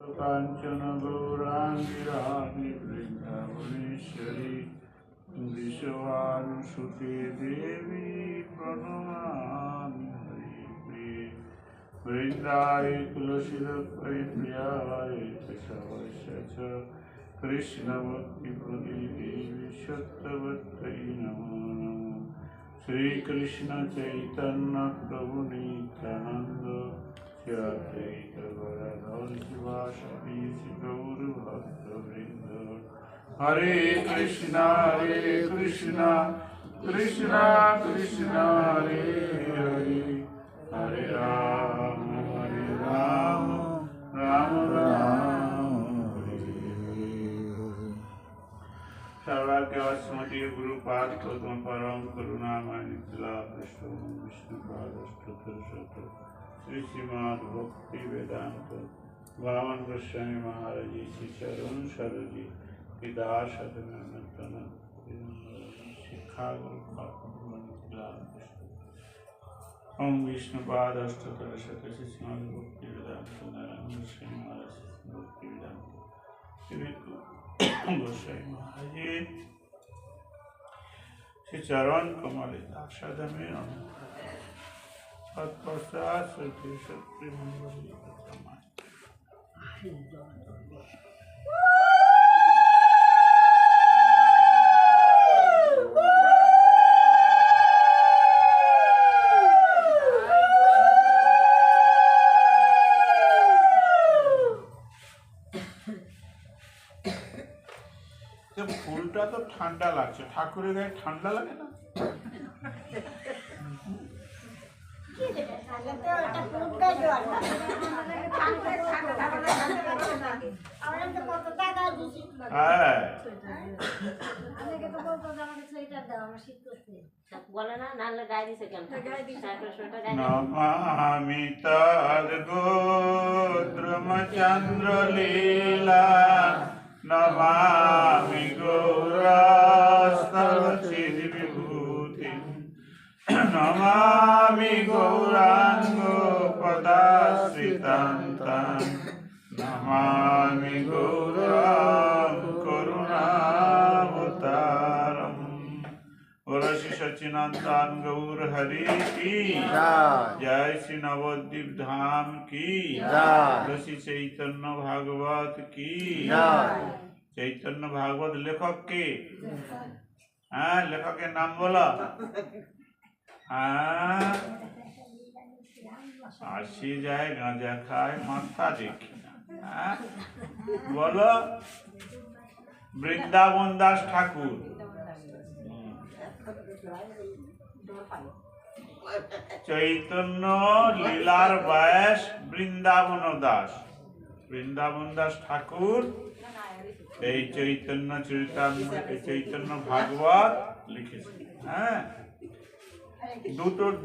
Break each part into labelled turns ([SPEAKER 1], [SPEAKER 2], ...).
[SPEAKER 1] कांचन गौरांगी रानी वृंदावनेश्वरी विश्वानुसुते देवी प्रणमामि हरिप्रिये वृंदाय तुलसीदत्तये प्रियाय केशवस्य च कृष्णभक्तिपदे देवी सत्यवत्यै नमो नमः श्रीकृष्ण चैतन्य प्रभु नित्यानंद शिवासि गौर भक्तवृंद हरे कृष्णा कृष्णा कृष्णा हरे हरे हरे राम राम राम हरे हरे। सर्वाज्ञस्मृति गुरुपाद परम करुणामय विष्णुपाद श्री श्रीमद् भक्ति वेदांत वामन गोस्वामी महाराज जी चरण सरोजी विदास शिक्षा ओम विष्णुपाद अष्टोत्तर शत श्री श्रीमद् भक्ति वेदांत नारायण गोस्वामी महाराज भक्ति वेदांत गोस्वामी महाराज जी श्री चरण कमल दाक्षाद में तत्पश्चात श्री शक्ति मंगल फूलटा तो ठंडा लागছে ঠাকুরের গায়ে ঠান্ডা লাগে না नमामि तद्गोत्रमचन्द्र लीला नमामि गौरास्तवचिद्विभूतिं नमामि गौरांगो पदाश्रितान्तं नमामि गौरां करुणावतारम् श्री सच्चिदानंद गौर हरि की जय श्री नवद्वीप धाम की श्री चैतन्य भागवत की चैतन्य भागवत लेखक के लेखक के नाम बोला आशी जाए गांजा खाए माथा देखी बोलो वृंदावन दास ठाकुर चैतन्य लीलार व्यास वृंदावन दास ठाकुर चैतन्य चरितामृत चैतन्य भागवत लिखेছেন হ্যাঁ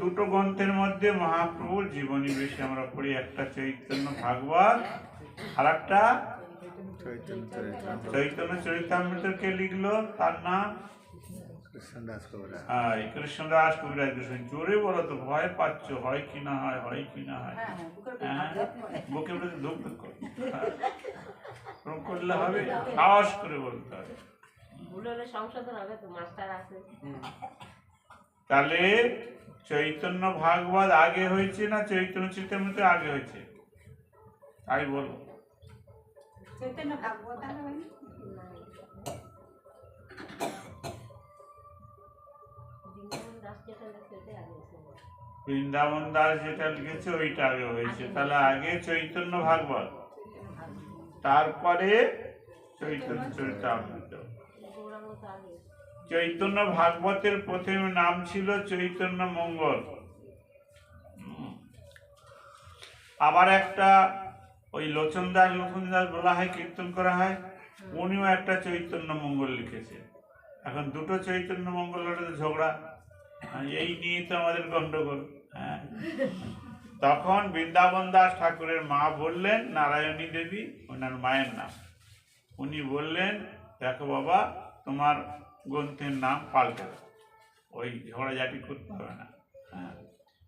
[SPEAKER 1] দুটো গ্রন্থের মধ্যে মহাপ্রভুর জীবনী বেশি আমরা পড়ি একটা চৈতন্য ভাগবত আর একটা চৈতন্য চরিতামৃত কে লিখলো তার নাম कृष्णदास कविराज गोस्वामी जोरे बोलो तो भय पाচ্ছ হয় কি না হয় বুকে বলে দুঃখ করলে হবে সাহস করে বলতে হবে ভুল হলে সংশোধন হবে তো মাস্টার আছে তাহলে চৈতন্য ভাগবত আগে হয়েছে না চৈতন্য চরিতামৃত আগে হয়েছে তাই বলো চৈতন্য ভাগবত আগে হয়নি বৃন্দাবন দাস যেটা লিখেছে ওইটা আগে হয়েছে তাহলে আগে চৈতন্য ভাগবত তারপরে চৈতন্য চরিতামৃত চৈতন্য ভাগবতের প্রথম নাম ছিল চৈতন্য মঙ্গল আবার একটা ওই লোচন দাস বলা হয় কীর্তন করা হয় উনিও একটা চৈতন্য মঙ্গল লিখেছে এখন দুটো চৈতন্য মঙ্গলের ঝগড়া এই নিয়ে তো আমাদের গন্ডগোল তখন বৃন্দাবন দাস ঠাকুরের মা বললেন নারায়ণী দেবী ওনার মায়ের নাম উনি বললেন দেখো বাবা তোমার গ্রন্থের নাম পাল্টে দাও ওই ঝগড়াঝাটি করতে হবে না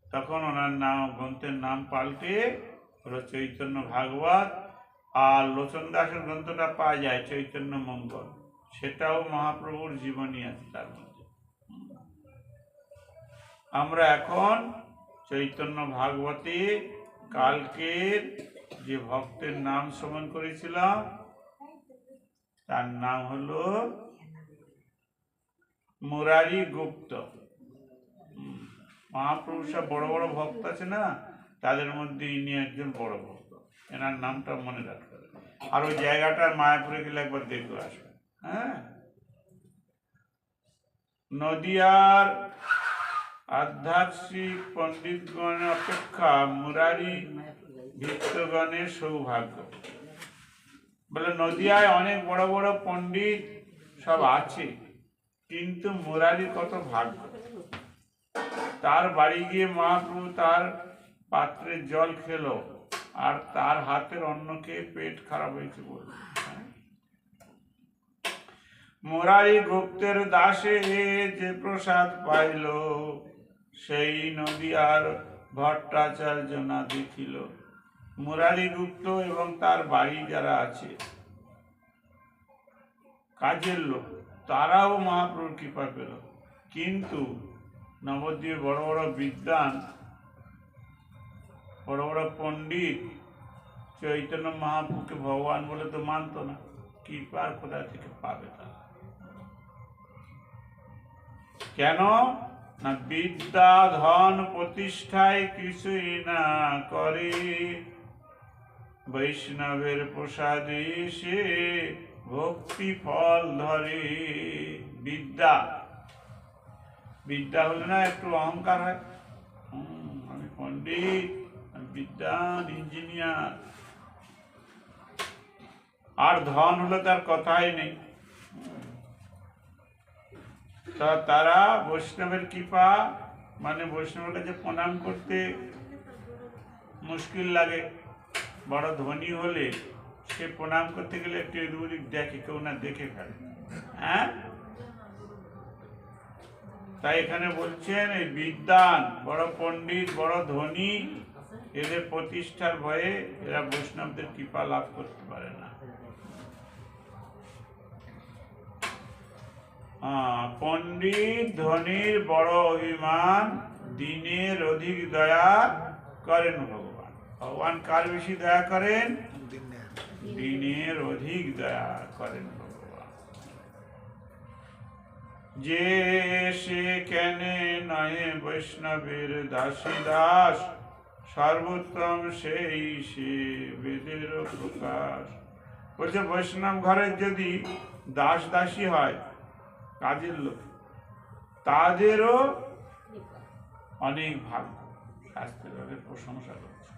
[SPEAKER 1] তখন ওনার নাম গ্রন্থের নাম পাল্টে হলো চৈতন্য ভাগবত আর লোচন দাসের গ্রন্থটা পাওয়া যায় চৈতন্য মঙ্গল, সেটাও মহাপ্রভুর জীবনী আছে তার মধ্যে। আমরা এখন চৈতন্য ভাগবতে কালকের যে ভক্তের নাম শ্রবণ করেছিলাম তার নাম হলো মুরারি গুপ্ত। মহাপ্রভু সব বড় বড় ভক্ত আছে না, তাদের মধ্যে ইনি একজন বড় ভক্ত। এনার নামটা মনে রাখতে হবে। আর ওই জায়গাটার মায়াপুরে গেলে একবার দেখে আসবে। হ্যাঁ, নদিয়ার আধ্যাত্মিক পণ্ডিতগণ অপেক্ষা মুরারি ভৃত্যগণের সৌভাগ্য। বলে নদিয়ায় অনেক বড় বড় পণ্ডিত সব আছে, কিন্তু মুরারির কত ভাগ্য। তার বাড়ি গিয়ে মহাপ্রভু তার পাত্রের জল খেলো, আর তার হাতের অন্ন খেয়ে পেট খারাপ হয়েছে বলল। মুরারি গুপ্তের দাসে যে প্রসাদ পাইল, সেই নদিয়ার ভট্টাচার্য না দেখিল। মুরারি গুপ্ত এবং তার বাড়ি যারা আছে কাজের লোক, তারাও মহাপ্রভুর কৃপা পেল, কিন্তু নবদ্বীপে বড় বড় বিদ্বান, বড় বড় পণ্ডিত চৈতন্য মহাপ্রভুকে ভগবান বলে তো মানত না। কৃপার কোথা থেকে পাবে তা? কেন না বিদ্যা ধন প্রতিষ্ঠায় কিছুই না করে, বৈষ্ণবের প্রসাদে সে ভক্তি ফল ধরে। বিদ্যা, বিদ্যা হলে না একটু অহংকার হয়, আমি পণ্ডিত, আমি বিদ্বান, ইঞ্জিনিয়ার। আর ধন হলে তার কথাই নেই। তারা বৈষ্ণবের কৃপা, মানে বৈষ্ণবের কাছে প্রণাম করতে মুশকিল লাগে। বড় ধনী হলে সে প্রণাম করতে গেলে একটু এদিক ওদিক দেখে, কেউ না দেখে ফেলে। হ্যাঁ, তাই এখানে বলছেন এই বিদ্বান, বড় পণ্ডিত, বড় ধনী, এদের প্রতিষ্ঠার ভয়ে এরা বৈষ্ণবদের কৃপা লাভ করতে পারে না। পণ্ডিত ধনীর বড় অভিমান, দিনের অধিক দয়া করেন ভগবান। ভগবান কার বেশি দয়া করেন? দিনের অধিক দয়া করেন ভগবান। যে সে কেনে নহে বৈষ্ণবের দাসী দাস, সর্বোত্তম সেই সে বেদের প্রকাশ। বলছে বৈষ্ণব ঘরের যদি দাস দাসী হয়, কাজের লোক, তাদেরও অনেক ভাগ্য। শাস্ত্রের প্রশংসা করছে।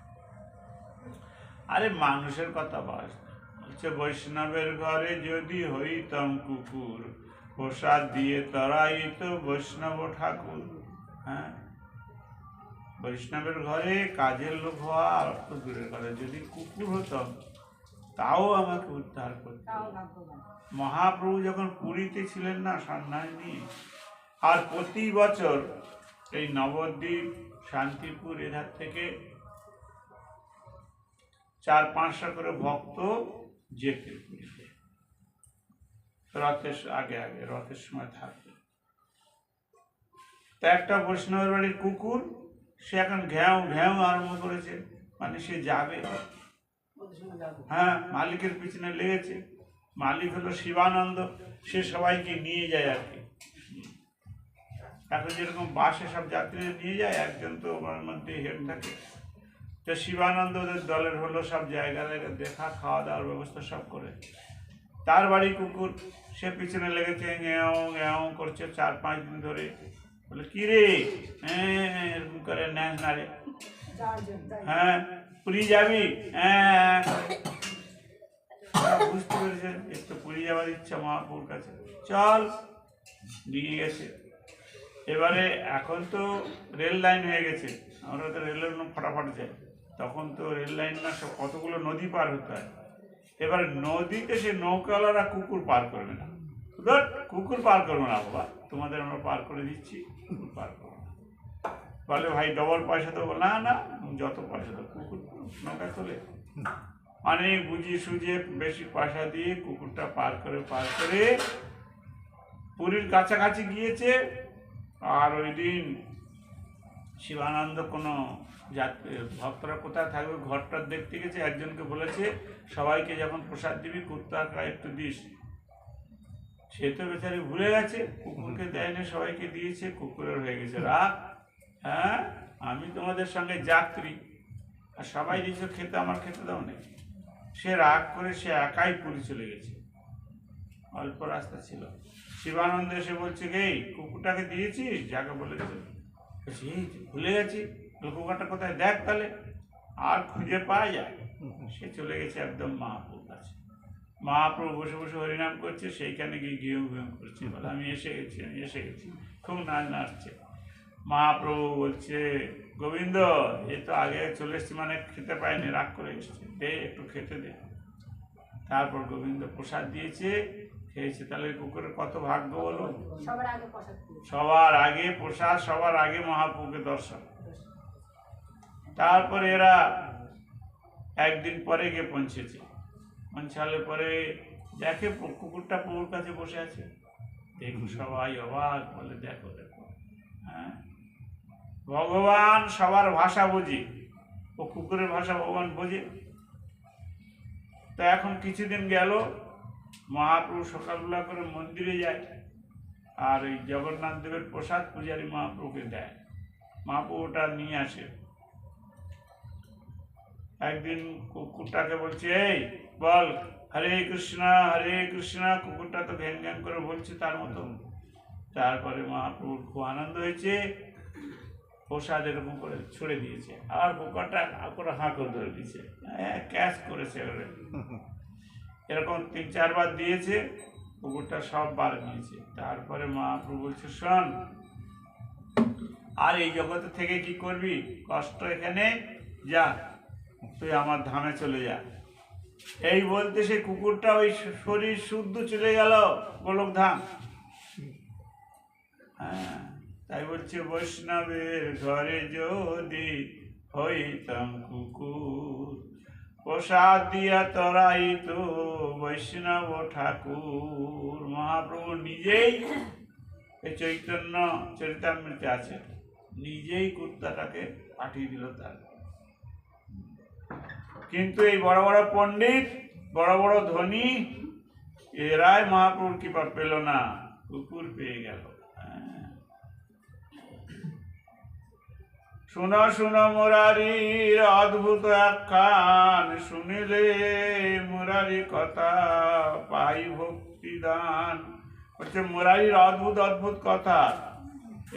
[SPEAKER 1] আরে মানুষের কথা বলছে বৈষ্ণবের ঘরে যদি হইতম কুকুর, প্রসাদ দিয়ে তরাইত বৈষ্ণব ঠাকুর। হ্যাঁ, বৈষ্ণবের ঘরে কাজের লোক হওয়া আর অত দূরের ঘরে যদি কুকুর হতাম, তাও আমাকে উদ্ধার করত। মহাপ্রভু যখন পুরীতে ছিলেন না সন্ন্যাস নিয়ে, আর প্রতি বছর এই নবদ্বীপ, শান্তিপুর এধার থেকে 400-500 করে ভক্ত যেতে পুরীতে, রথের আগে আগে, রথের সময় থাকবে। তা একটা বৈষ্ণবের বাড়ির কুকুর, সে এখন ঘ্যাও ঘ্যাও আরম্ভ করেছে, মানে সে যাবে। হ্যাঁ, মালিকের পিছনে লেগেছে। মালিক হলো শিবানন্দ, সে সবাইকে নিয়ে যায় আর কি। এখন যেরকম বাসে সব যাত্রীদের নিয়ে যায়, একজন তো ওর মধ্যে হেড থাকে। তো শিবানন্দ ওদের দলের হলো, সব জায়গা জায়গায় দেখা, খাওয়া দাওয়ার ব্যবস্থা সব করে। তার বাড়ি কুকুর, সে পিছনে লেগেছে, ঘ্যাও ঘ্যাও করছে 4-5 দিন ধরে। বলে কি রে, এরকম করে ন্যাস নাড়ে। হ্যাঁ, পুরী যাবি? হ্যাঁ, বুঝতে পেরেছেন একটু পুরী যাওয়ার ইচ্ছা মহাপ্রভুর কাছে, চল, নিয়ে গেছে। এবারে এখন তো রেল লাইন হয়ে গেছে, আমরা তো রেলের ফটাফট যাই, তখন তো রেল লাইন না, সব কতগুলো নদী পার হতে হয়। এবার নদীতে সে নৌকাওয়ালারা কুকুর পার করবে না, কুকুর পার করবে না বাবা, তোমাদের আমরা পার করে দিচ্ছি, কুকুর পার করবে না। বলে ভাই ডবল পয়সা দেবো? না না, যত পয়সা দেবো, কুকুর নৌকা তোলে। অনেক বুঝিয়ে সুঝিয়ে বেশি পয়সা দিয়ে কুকুরটা পার করে পুরীর কাছাকাছি গিয়েছে। আর ওই দিন শিবানন্দ কোনো ভক্তরা কোথায় থাকবে ঘরটা দেখতে গেছে, একজনকে বলেছে সবাইকে যখন প্রসাদ দিবি কুত্তাটা একটু দিস। সে তো বেচারি ভুলে গেছে, কুকুরকে দেয়নি, সবাইকে দিয়েছে, কুকুরের হয়ে গেছে রাগ। হ্যাঁ, আমি তোমাদের সঙ্গে যাত্রী আর সবাই দিয়েছে খেতে, আমার খেতে দাও নেই। সে রাগ করে সে একাই পুরী চলে গেছে, অল্প রাস্তা ছিল। শিবানন্দ এসে বলছে এই কুকুরটাকে দিয়েছিস যাকে বলেছে? ভুলে গেছি, কুকুরটা কোথায় দেখ তাহলে, আর খুঁজে পাওয়া যায়। সে চলে গেছে একদম মহাপ্রভুর কাছে। মহাপ্রভু বসে বসে হরিনাম করছে, সেইখানে গিয়ে গিয়ে করছে, বলে আমি এসে গেছি, খুব নাচছে। মহাপ্রভু বলছে গোবিন্দ এ তো আগে চলে এসছি, মানে খেতে পায়নি, রাগ করে এসছে, দে একটু খেতে দে। তারপর গোবিন্দ প্রসাদ দিয়েছে, খেয়েছে। তাহলে কুকুরের কত ভাগ্য বলো, সবার আগে প্রসাদ, সবার আগে মহাপ্রভুকে দর্শন। তারপরে এরা একদিন পরে গিয়ে পৌঁছালে পরে দেখে কুকুরটা প্রভুর কাছে বসে আছে। দেখুন সবাই অবাক, বলে দেখো দেখো, হ্যাঁ ভগবান সবার ভাষা বোঝে, ও কুকুরের ভাষা ভগবান বোঝে। তো এখন কিছুদিন গেল, মহাপ্রভু সকালবেলা করে মন্দিরে যায়, আর এই জগন্নাথ দেবের প্রসাদ পূজারী মহাপ্রভুকে দেয়, মহাপ্রভু ওটা নিয়ে আসে। একদিন কুকুরটাকে বলছে এই বল হরে কৃষ্ণ, কুকুরটা তো ঘ্যান ঘ্যান করে বলছে তার মতো। তারপরে মহাপ্রভুর খুব আনন্দ হয়েছে, প্রসাদ এরকম করে ছুড়ে দিয়েছে, আর কুকুরটা করে হাঁকো ধরে দিয়েছে, ক্যাচ করেছে। এরকম 3-4 বার দিয়েছে, কুকুরটা সব বার নিয়েছে। তারপরে মহাপ্রভু বলছে শোন, আর এই জগতে থেকে কি করবি, কষ্ট এখানে, যা তুই আমার ধামে চলে যা। এই বলতে সেই কুকুরটা ওই শরীর শুদ্ধ চলে গেল গোলক ধাম। হ্যাঁ, তাই বলছে বৈষ্ণবের ঘরে যদি হইতাম কুকুর, প্রসাদ দিয়া তরাই তো বৈষ্ণব ঠাকুর। মহাপ্রভু নিজেই এই চৈতন্য চরিতামৃতে আছে, নিজেই কুত্তাটাকে পাঠিয়ে দিল তার। কিন্তু এই বড় বড় পণ্ডিত, বড় বড় ধনী, এরাই মহাপ্রভুর কৃপা পেল না, কুকুর পেয়ে গেল। শোনো শোনো মুরারির অদ্ভুত আখ্যান, শুনিলে মুরারি কথা পাই ভক্তি দান। হচ্ছে মুরারির অদ্ভুত অদ্ভুত কথা,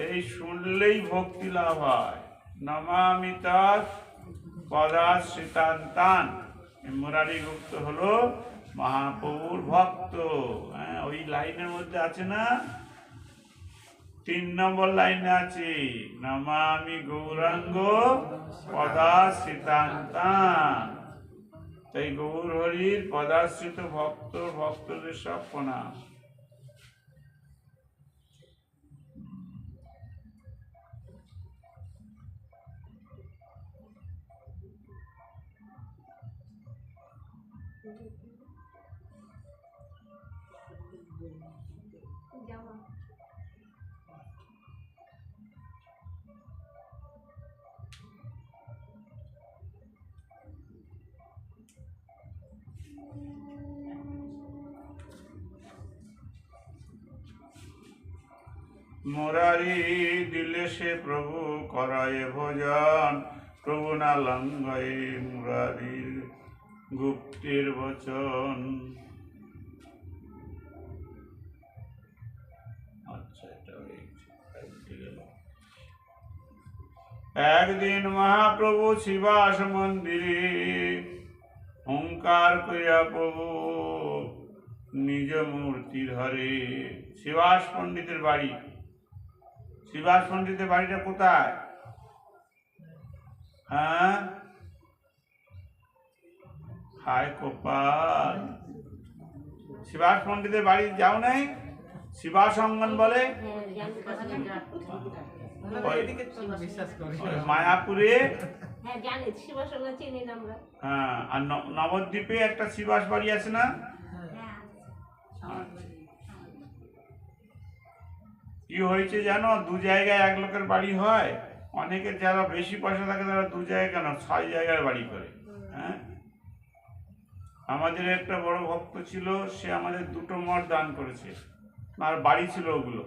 [SPEAKER 1] এই শুনলেই ভক্তি লাভ হয়। নমামি তৎ পদাশ্রিতান্তান। মুরারি গুপ্ত হলো মহাপ্রভুর ভক্ত। হ্যাঁ, ওই লাইনের মধ্যে আছে না, 3 নম্বর লাইনে আছে, নমামি গৌরাঙ্গ পদাশ্রিতান্তান। তাই গৌর হরির পদাশ্রিত ভক্তদের সব প্রণাম। মুরারি দিলে সে প্রভু করায় ভোজন, প্রভু না লঙ্ঘায় মুরারির গুপ্তের বচন। আচ্ছা, একদিন মহাপ্রভু শিবাস মন্দিরে হুঙ্কার করিয়া প্রভু নিজ মূর্তি ধরে। শিবাস পণ্ডিতের বাড়ি, শিবাস পণ্ডিতের বাড়িটা কোথায়? হ্যাঁ, হায় কপাল, শিবাস পণ্ডিতের বাড়ি যাও নাই? শিবাস অঙ্গন বলে মায়াপুরে
[SPEAKER 2] হ্যাঁ জানি, শিবাসনা চিনি না আমরা।
[SPEAKER 1] হ্যাঁ, আর নবদ্বীপে একটা শিবাস বাড়ি আছে না? কি হয়েছে জানো, দু জায়গায় এক লোকের বাড়ি হয়। অনেকের যারা বেশি পয়সা থাকে তারা দু জায়গায় কেন 6 জায়গায় বাড়ি করে। হ্যাঁ, আমাদের একটা বড় ভক্ত ছিল, সে আমাদের 2টো মঠ দান করেছে। আর বাড়ি ছিল ওগুলো,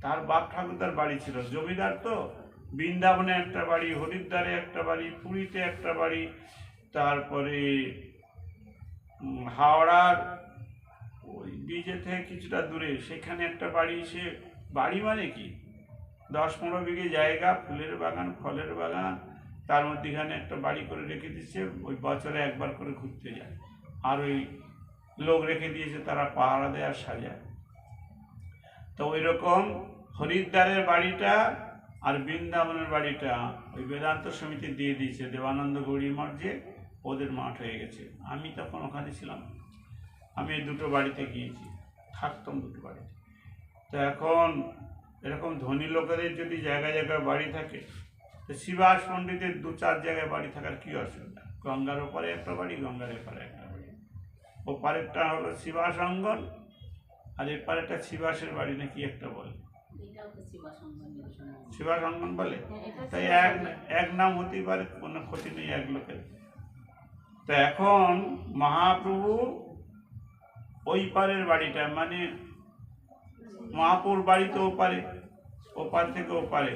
[SPEAKER 1] তার বাপ ঠাকুরদার বাড়ি ছিল, জমিদার তো। বৃন্দাবনে একটা বাড়ি, হরিদ্বারে একটা বাড়ি, পুরীতে একটা বাড়ি, তারপরে হাওড়ার ওই ব্রিজে থেকে কিছুটা দূরে সেখানে একটা বাড়ি। সে বাড়ি মানে কি, 10-15 বিঘে জায়গা, ফুলের বাগান, ফলের বাগান, তার মধ্যেখানে একটা বাড়ি করে রেখে দিচ্ছে। ওই বছরে একবার করে ঘুরতে যায়, আর ওই লোক রেখে দিয়েছে, তারা পাহারা দেয় আর সাজায়। তো ওই রকম হরিদ্বারের বাড়িটা আর বৃন্দাবনের বাড়িটা ওই বেদান্ত সমিতি দিয়ে দিয়েছে, দেবানন্দ গৌরী মঠ, যে ওদের মাঠ হয়ে গেছে। আমি তখন ওখানে ছিলাম, আমি এই 2টো বাড়িতে গিয়েছি, থাকতাম 2টো বাড়িতে। তো এখন এরকম ধনী লোকেদের যদি জায়গায় জায়গায় বাড়ি থাকে, তো শিবাস পণ্ডিতের 2-4 জায়গায় বাড়ি থাকার কি অসুবিধা? গঙ্গার ওপারে একটা বাড়ি, গঙ্গার এপারে একটা বাড়ি। ওপারেরটা হলো শিবাস অঙ্গন, আর এপারেরটা শিবাসের বাড়ি নাকি একটা বলে, শিবাস অঙ্গন বলে। তাই এক নাম হতেই পারে, কোনো ক্ষতি নেই এক লোকের। তো এখন মহাপ্রভু ওই পারের বাড়িটা, মানে মহাপুর বাড়ি তো ওপারে, ওপার থেকে ওপারে,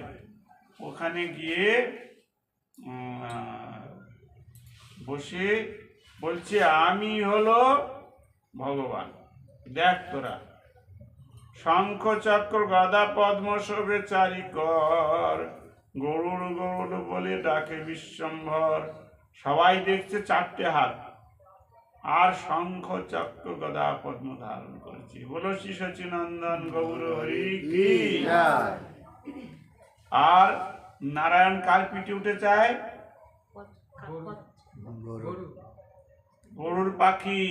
[SPEAKER 1] ওখানে গিয়ে বসে বলছে, আমি হলো ভগবান, দেখ তোরা। শঙ্খ চক্র গদা পদ্ম শোভে চারিকর, গরুড় গরুড় বলে ডাকে বিশ্বম্ভর। সবাই দেখছে 4টে হাত, আর শঙ্খ চক্র গদা পদ্ম ধারণ করেছে। বলো শ্রী সচিনন্দন গৌর হরি কি। আর নারায়ণ কার পিঠে উঠে চায়? গরুর পাখি।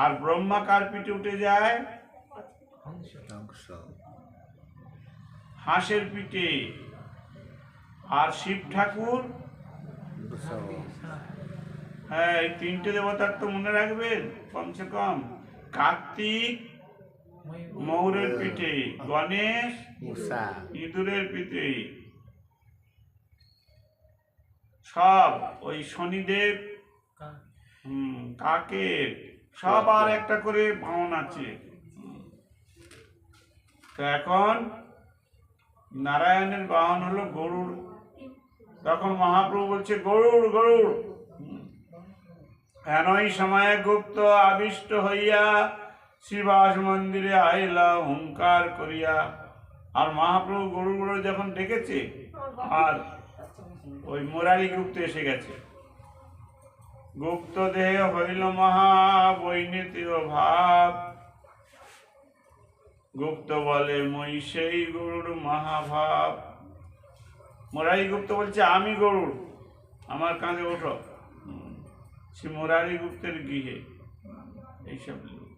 [SPEAKER 1] আর ব্রহ্মা কার পিঠে উঠে যায়? হাঁসের পিঠে। আর শিব ঠাকুর, হ্যাঁ, এই 3টে দেবতার তো মনে রাখবেন কমসে কম। কার্তিক ময়ূরের পিঠে, গণেশ ইঁদুরের পিঠে, সব ওই শনিদেব কাকের, সব আর একটা করে বাহন আছে। তো এখন নারায়ণের বাহন হলো গরুর। তখন মহাপ্রভু বলছে, গরুর গরুর। এনই সময়ে গুপ্ত আবিষ্ট হইয়া শিবাস মন্দিরে আইলা হুঙ্কার করিয়া। আর মহাপ্রভু গরুর গরু যখন ডেকেছে, আর ওই মুরারি গুপ্ত এসে গেছে। গুপ্ত দেহ হইল মহা বৈনীতীয় ভাব। গুপ্ত বলে, মই সেই গরুর মহাভাব। মুরারি গুপ্ত বলছে, আমি গরুর, আমার কাঁধে ওঠো। সে মুরারি গুপ্তের গৃহে এইসব লোক।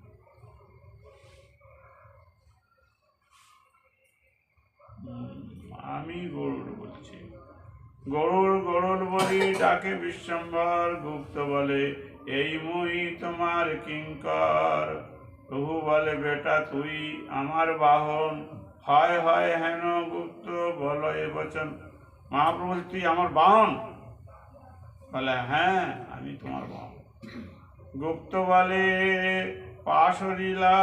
[SPEAKER 1] আমি গরুর বলছি, গরুর গরুর বলি ডাকে বিশ্বম্ভর। গুপ্ত বলে, এই মই তোমার কিঙ্কর। প্রভু বলে, বেটা তুই আমার বাহন। হয় হয় হেন গুপ্ত বল এ বচন। মহাপ্রভু, তুই আমার বাহন? বলে, হ্যাঁ, আমি তোমার বাহন। গুপ্ত বলে, পাশরিলা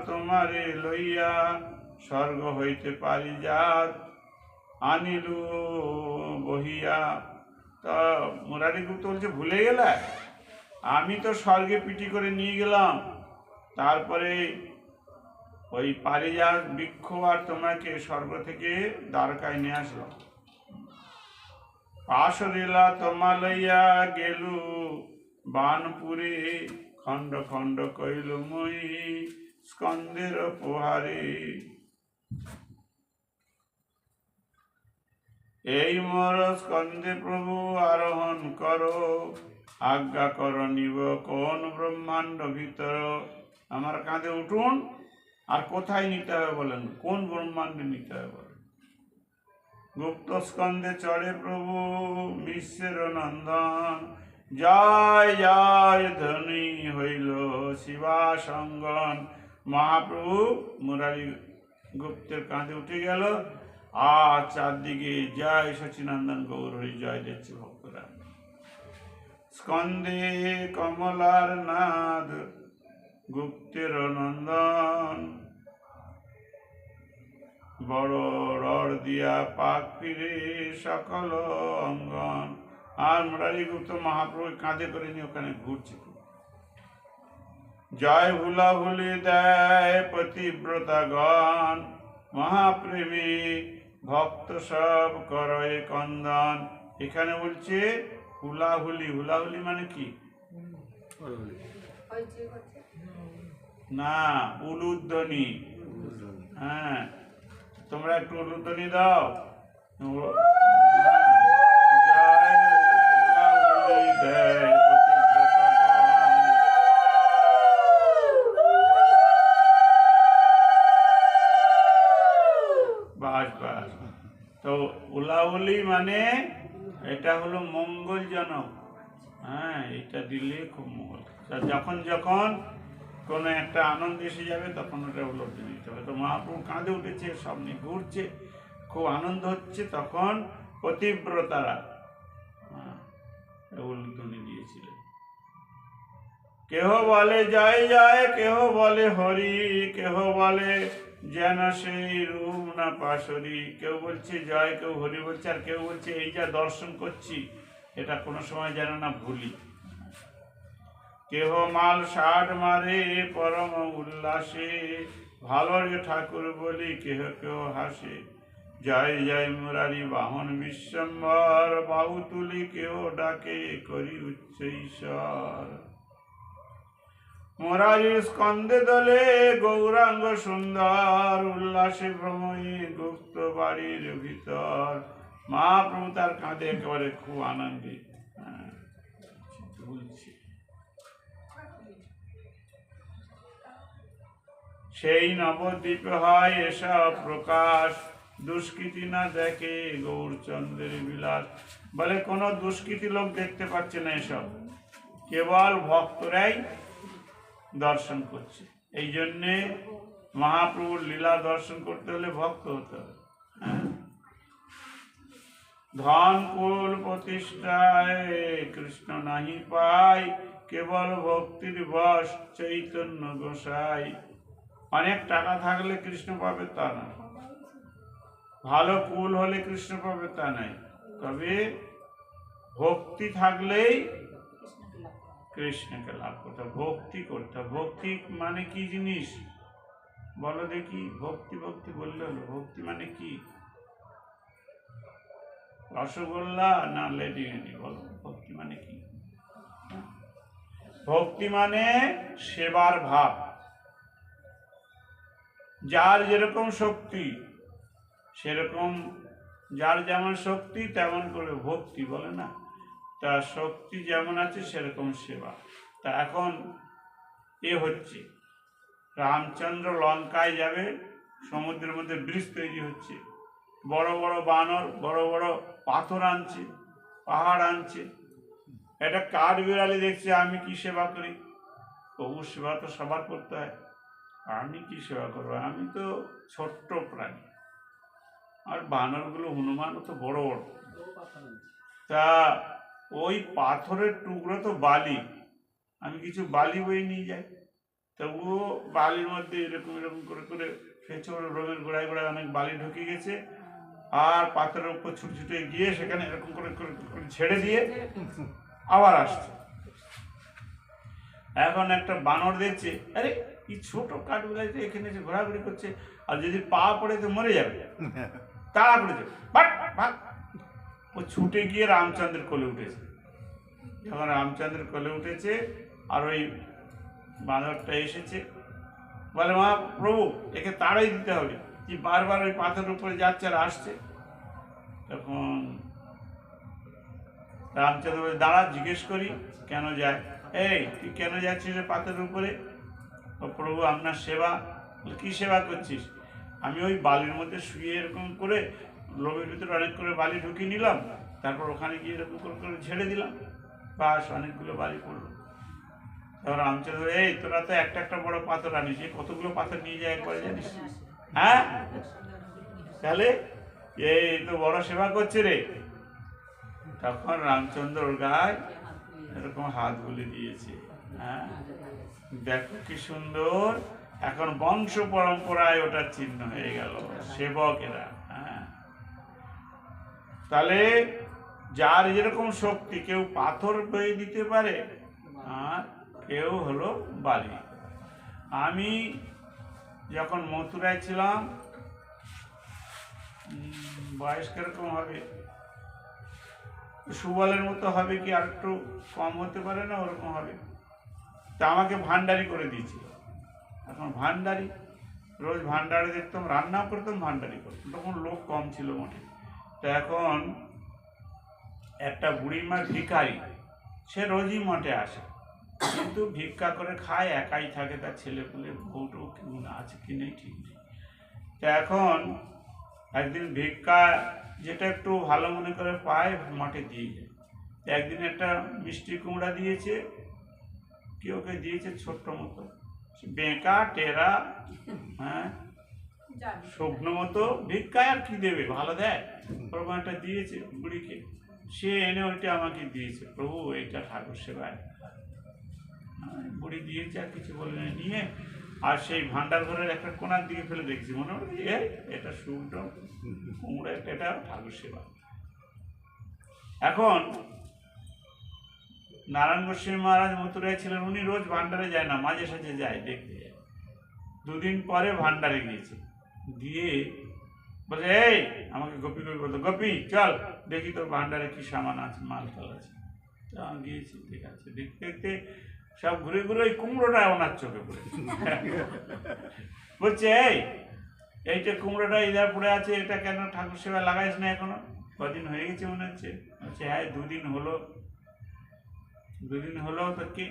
[SPEAKER 1] তোমারে লইয়া, স্বর্গ হইতে পারিজাত আনিলু বহিয়া। তা মুরারি গুপ্ত বলছে, ভুলে গেলে? আমি তো স্বর্গে পিটি করে নিয়ে গেলাম, তারপরে ওই পারিজাত বৃক্ষ আর তোমাকে স্বর্গ থেকে দ্বারকায় নিয়ে আসলাম। পাশরিলা তোমা লইয়া গেলু বানপুরে, খণ্ড খণ্ড কইল মই স্কন্দের পোহারে। এই মোর স্কন্দে প্রভু আরোহণ করো, আজ্ঞা কর নিব কোন ব্রহ্মাণ্ড ভিতর। আমার কাঁধে উঠুন, আর কোথায় নিতে হবে বলেন, কোন ব্রহ্মাণ্ডে নিতে হবে বলেন। গুপ্ত স্কন্ধে চড়ে প্রভু বিশ্বের নন্দন, জয় জয় ধ্বনি হইল শিবা সঙ্গন। মহাপ্রভু মুরারি গুপ্তের কাঁধে উঠে গেল, আর চারদিকে জয় সচিনন্দন গৌর হরি জয় দিচ্ছে ভক্তরা। স্কন্ধে কমলার নাদ গুপ্তের নন্দন, বড় রড় দিয়া পাক ফিরে সকল অঙ্গন। আর মুরারি গুপ্ত মহাপ্রভু কাঁধে করে নিয়ে ওখানে ঘুরছে। জয় হুলা হুলি দেয় পতিব্রতাগণ, মহাপ্রেমী ভক্ত সব করে কন্দন। এখানে বলছে হুলাহুলি। হুলাহুলি মানে কি? না, উলুধ্বনি। হ্যাঁ, তোমরা একটু উলুধ্বনি দাও। জয় হুলাহুলি দেয় পতিব্রতাগণ। বাস বাস। তো উলাউলি মানে এটা হলো মঙ্গলজনক। হ্যাঁ, এটা দিলে খুব মঙ্গল। যখন যখন কোনো একটা আনন্দ এসে যাবে তখন ওটা উলুধ্বনি দিতে হবে। তো মহাপ্রভু কাঁধে উঠেছে, সামনে ঘুরছে, খুব আনন্দ হচ্ছে, তখন পতিব্রতারা উলুধ্বনি দিয়েছিলেন। কেহ বলে জয় জয়, কেহ বলে হরি, কেহ বলে যেন সেই রূপ না পাশরি। কেউ বলছে জয়, কেউ হরি বলছে, আর কেউ বলছে এই যা দর্শন করছি এটা কোনো সময় যেন না ভুলি। কেহ মাল ষাট মারে পরম উল্লাসে, ভালো রে ঠাকুর বলি কেহ কেহ হাসে। জয় জয় মুরারি বাহন বিশ্বম্বর, বাহু তুলি কেহ ডাকে করি উচ্চ ঈশ্বর। মুরারির স্কন্ধে দলে গৌরাঙ্গ সুন্দর, উল্লাসে ভ্রময়ী গুপ্ত বাড়ির ভিতর। মহাপ্রভু তার কাঁধে একেবারে খুব আনন্দে বলছে। সেই নবদ্বীপে হয় এসব প্রকাশ, দুষ্কৃতি না দেখে গৌরচন্দ্রের বিলাস। বলে কোনো দুষ্কৃতি লোক দেখতে পাচ্ছে না, এসব কেবল ভক্তরাই দর্শন করছে। এই জন্যে মহাপ্রভুর লীলা দর্শন করতে হলে ভক্ত হতে হবে। ধন কুল প্রতিষ্ঠায় কৃষ্ণ নাহি পাই, কেবল ভক্তির বশ চৈতন্য গোসাই। অনেক টাকা থাকলে কৃষ্ণ পাবে তা না, ভালো কুল হলে কৃষ্ণ পাবে তা নাই, তবে ভক্তি থাকলেই কৃষ্ণকে লাভ করতে হবে। ভক্তি করতে হবে। ভক্তি মানে কি জিনিস বলো দেখি? ভক্তি ভক্তি বললে হলো, ভক্তি মানে কি? রসগোল্লা না লেডিকেনি? বলো ভক্তি মানে কি? ভক্তি মানে সেবার ভাব। যার যেরকম শক্তি সেরকম, যার যেমন শক্তি তেমন করে ভক্তি, বলে না? তার শক্তি যেমন আছে সেরকম সেবা। তা এখন এ হচ্ছে, রামচন্দ্র লঙ্কায় যাবে, সমুদ্রের মধ্যে ব্রিজ তৈরি হচ্ছে, বড় বড় বানর বড় বড় পাথর আনছে, পাহাড় আনছে। একটা কাঠ বিড়ালি দেখছে আমি কি সেবা করি, প্রভুর সেবা তো সবার করতে হয়, আমি কি সেবা করবো, আমি তো ছোট্ট প্রাণী। আর বানরগুলো হনুমানও তো বড় বড়। তা ওই পাথরের টুকরো তো বালি, আমি কিছু বালি বয়ে নিয়ে যাই। তা ও বালির মধ্যে এরকম এরকম করে করে ফেঁচড় রোগের গোড়ায় গোড়ায় অনেক বালি ঢুকে গেছে, আর পাথরের উপর ছুটে ছুটে গিয়ে সেখানে এরকম করে ছেড়ে দিয়ে আবার আসছে। এখন একটা বানর দেখছে, আরে এই ছোট কাঠগুলাইতে এখানে এসে ঘোরাঘুরি করছে, আর যদি পা পড়ে তো মরে যাবে, তাড়া করে যাবে, ও ছুটে গিয়ে রামচন্দ্রের কোলে উঠেছে। যখন রামচন্দ্রের কোলে উঠেছে আর ওই বানরটা এসেছে, বলে মা প্রভু একে তাড়াই দিতে হবে, যে বারবার ওই পাথরের উপরে যাচ্ছে আর আসছে। তখন রামচন্দ্র বলে দাঁড়া, জিজ্ঞেস করি কেন যায়। এই তুই কেন যাচ্ছিস পাথরের উপরে? ও প্রভু আপনার সেবা। কি সেবা করছিস? আমি ওই বালির মধ্যে শুয়ে এরকম করে লোভের ভিতরে অনেক করে বালি ঢুকিয়ে নিলাম, তারপর ওখানে গিয়ে এরকম করে ঝেড়ে দিলাম, বাস অনেকগুলো বালি পড়লো। তখন রামচন্দ্র, এই তোরা তো একটা একটা বড় পাথর আনিস, কতগুলো পাথর নিয়ে যায় একবারে জানিস? হ্যাঁ, তাহলে এই তো বড় সেবা করছে রে। তখন রামচন্দ্র ওর গায়ে এরকম হাত বুলে দিয়েছে। হ্যাঁ, দেখো কি সুন্দর, এখন বংশ পরম্পরায় ওটার চিহ্ন হয়ে গেল, সেবকেরা। হ্যাঁ, তাহলে যার যেরকম শক্তি, কেউ পাথর বয়ে দিতে পারে আর কেউ হলো বালি। আমি যখন মথুরায় ছিলাম, বয়স কিরকম হবে, সুবলের মতো হবে কি, আর একটু কম হতে পারে না, ওরকম হবে। তা আমাকে ভান্ডারি করে দিয়েছিল। এখন ভান্ডারি, রোজ ভান্ডারে দেখতাম, রান্নাও করতাম, ভান্ডারি করতাম। তখন লোক কম ছিল মোটে। তো এখন একটা বুড়িমার ভিখারি, সে রোজই মঠে আসে, কিন্তু ভিক্ষা করে খায়, একাই থাকে, তার ছেলে পুলে বউটু আছে কি নেই ঠিক নেই। তো এখন একদিন ভিক্ষা যেটা একটু ভালো মনে করে পায় মাঠে দিয়ে যায়। একদিন একটা মিষ্টি কুমড়া দিয়েছে, কি ওকে দিয়েছে ছোট্ট মতো, বেঁকা টেরা, হ্যাঁ, শুকনো মতো ভিক্ষায় আর কি দেবে, ভালো দেয়, ওরকম একটা দিয়েছে বুড়িকে। সে এনে ওইটা আমাকে দিয়েছে, প্রভু এইটা ঠাকুর সেবায়। বুড়ি দিয়েছে, আর কিছু বলে নিয়ে, আর সেই ভান্ডার ঘরের একটা কোনার দিকে ফেলে দেখছি, মনে হয় এটা শুকনো কুমড়া, এটা ঠাকুর সেবা। এখন নারায়ণ গোস্বামী মহারাজ মথুরায় ছিলেন, উনি রোজ ভান্ডারে যায় না, মাঝে সাঝে যায়, দেখতে যায়। দুদিন পরে ভান্ডারে গিয়েছে, দিয়ে বলে, এই আমাকে গোপী গোপী বলতো, গোপী চল দেখি তোর ভান্ডারে কি সামান আছে, মাল টাল আছে। তো আমি গিয়েছি, ঠিক আছে, দেখতে দেখতে সব ঘুরে ঘুরে ওই কুমড়োটা ওনার চোখে পড়ে। বলছে, এইটা কুমড়োটা ইধার পড়ে আছে, এটা কেন ঠাকুর সেবা লাগাইস না এখনো? কদিন হয়ে গেছে মনে হচ্ছে। বলছে, হ্যাঁ 2 দিন হলো। 2 দিন হলো তো কি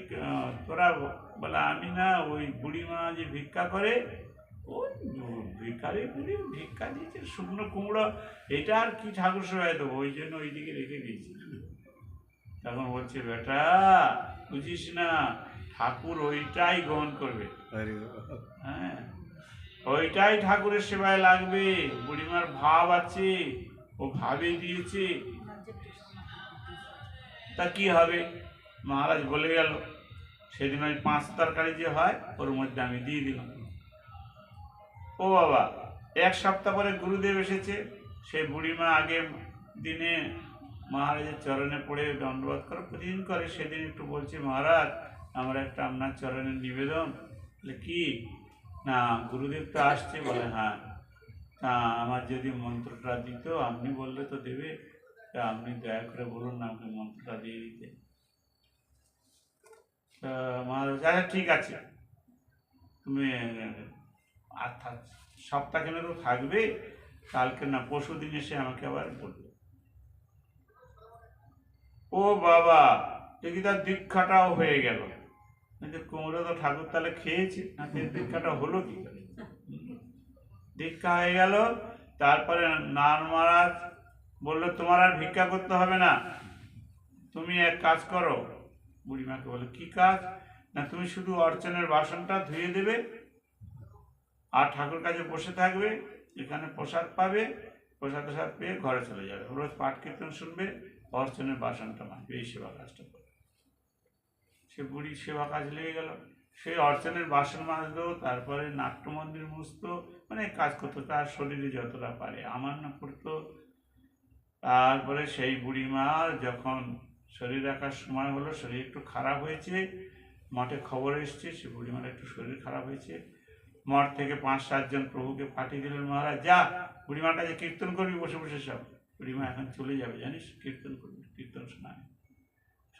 [SPEAKER 1] তোরা? বলে, আমি না, ওই বুড়িমা যে ভিক্ষা করে, ওই ভিক্ষারি বুড়ি ভিক্ষা দিয়েছে, শুকনো কুমড়ো, এটা আর কি ঠাকুর সেবায় দেবো, ওই জন্য ওইদিকে রেখে দিয়েছি। তখন বলছে, বেটা বুঝিস না, ঠাকুর ওইটাই গ্রহণ করবে। হ্যাঁ, ওইটাই ঠাকুরের সেবায় লাগবে। বুড়িমার ভাব আছে, ও ভাবে দিয়েছে, তা কি হবে? মহারাজ বলে গেল। সেদিন ওই 5 তরকারি যে হয়, ওর মধ্যে আমি দিয়ে দিলাম। ও বাবা, 1 সপ্তাহ পরে গুরুদেব এসেছে। সেই বুড়িমা আগের দিনে মহারাজের চরণে পড়ে দণ্ডবোধ করে, প্রতিদিন করে, সেদিন একটু বলছে, মহারাজ আমার একটা আপনার চরণের নিবেদন। বলে, কি? না, গুরুদেব তো আসছে। বলে, হ্যাঁ, তা আমার যদি মন্ত্রটা দিত, আপনি বললে তো দেবে, তা আপনি দয়া করে বলুন না আমাকে মন্ত্রটা দিয়ে দিতে। মহারাজ, আচ্ছা ঠিক আছে, তুমি সপ্তাহখানে তো থাকবে, কালকে না পরশু দিন এসে আমাকে আবার বলবে। ও বাবা, দেখি তার দীক্ষাটাও হয়ে গেল। কুমড়ো তো ঠাকুর তাহলে খেয়েছে, না দীক্ষাটা হলো কি করে? দীক্ষা হয়ে গেল। তারপরে নারায়ণ মহারাজ বললো, তোমার আর ভিক্ষা করতে হবে না, তুমি এক কাজ করো। বুড়িমাকে বলে, কি কাজ? না, তুমি শুধু অর্চনের বাসনটা ধুয়ে দেবে, আর ঠাকুর কাছে বসে থাকবে, এখানে প্রসাদ পাবে, প্রসাদ পেয়ে ঘরে চলে যাবে, রোজ পাঠ কীর্তন শুনবে, অর্চনের বাসনটা মানবে, এই সেবা কাজটা করবে। সে বুড়ি সেবা কাজ লেগে গেল। সেই অর্চনের বাসন মাজতো, তারপরে নাট্য মন্দির মুছতো, মানে কাজ করতো তার শরীরে যতটা পারে, আমার না করতো। তারপরে সেই বুড়িমা যখন শরীর রাখার সময় হলো, শরীর একটু খারাপ হয়েছে, মঠে খবর এসছে সে বুড়িমার একটু শরীর খারাপ হয়েছে। মঠ থেকে 5-7 জন প্রভুকে পাঠিয়ে দিলেন, মহারাজ যা বুড়িমার কাছে কীর্তন করবি বসে বসে সব। বুড়িমা এখন চলে যাবে জানিস, কীর্তন করবি, কীর্তন শোনায়।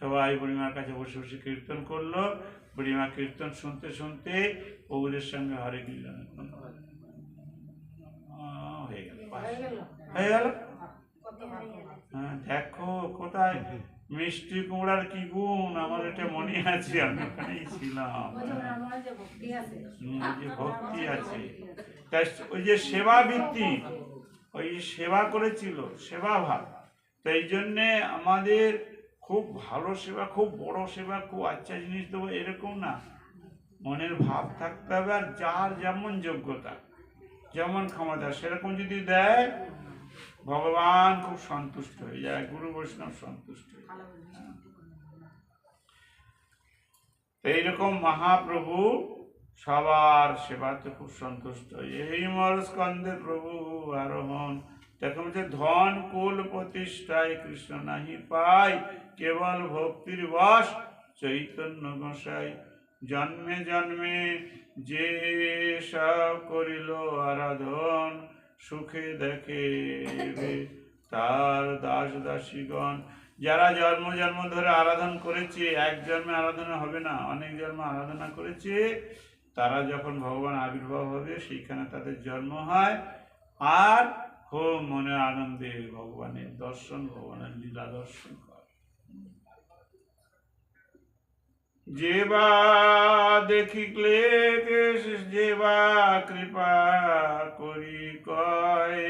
[SPEAKER 1] সবাই বুড়িমার কাছে বসে বসে কীর্তন করলো। বুড়িমা কীর্তন শুনতে শুনতে প্রভুদের সঙ্গে হরে কীর্তন হয়ে গেল। হ্যাঁ, দেখো কোথায় মিষ্টি কুমড়ার কি গুণ, আমার এটা মনে আছে, আমি ওখানেই ছিলাম। ওই যে ভক্তি আছে, ওই যে সেবা বৃত্তি, ওই সেবা করেছিল, সেবা ভাব। তো এই জন্যে আমাদের খুব ভালো সেবা, খুব বড় সেবা, খুব আচ্ছা জিনিস দেবো এরকম না, মনের ভাব থাকতে হবে। আর যার যেমন যোগ্যতা, যেমন ক্ষমতা, সেরকম যদি দেয় ভগবান খুব সন্তুষ্ট হয়ে যায়, গুরু বৈষ্ণব সন্তুষ্ট হয়ে যায়। এইরকম মহাপ্রভু সবার সেবাতে খুব সন্তুষ্ট। এই মর স্কন্ধে প্রভু আরোহণ। দেখো যে ধন কুল প্রতিষ্ঠায় কৃষ্ণ নাহি পাই, কেবল ভক্তির বশ চৈতন্য গোসাই। জন্মে জন্মে যে সব করিল আরাধন, সুখে দেখে তার দাস দাসীগণ। যারা জন্ম জন্ম ধরে আরাধনা করেছে, এক জন্মে আরাধনা হবে না, অনেক জন্ম আরাধনা করেছে, তারা যখন ভগবান আবির্ভাব হবে সেইখানে তাদের জন্ম হয়। আর খুব মনে আনন্দে ভগবানের দর্শন, ভগবানের লীলা দর্শন করে। যে বা দেখিলে যে বা কৃপা করি কয়,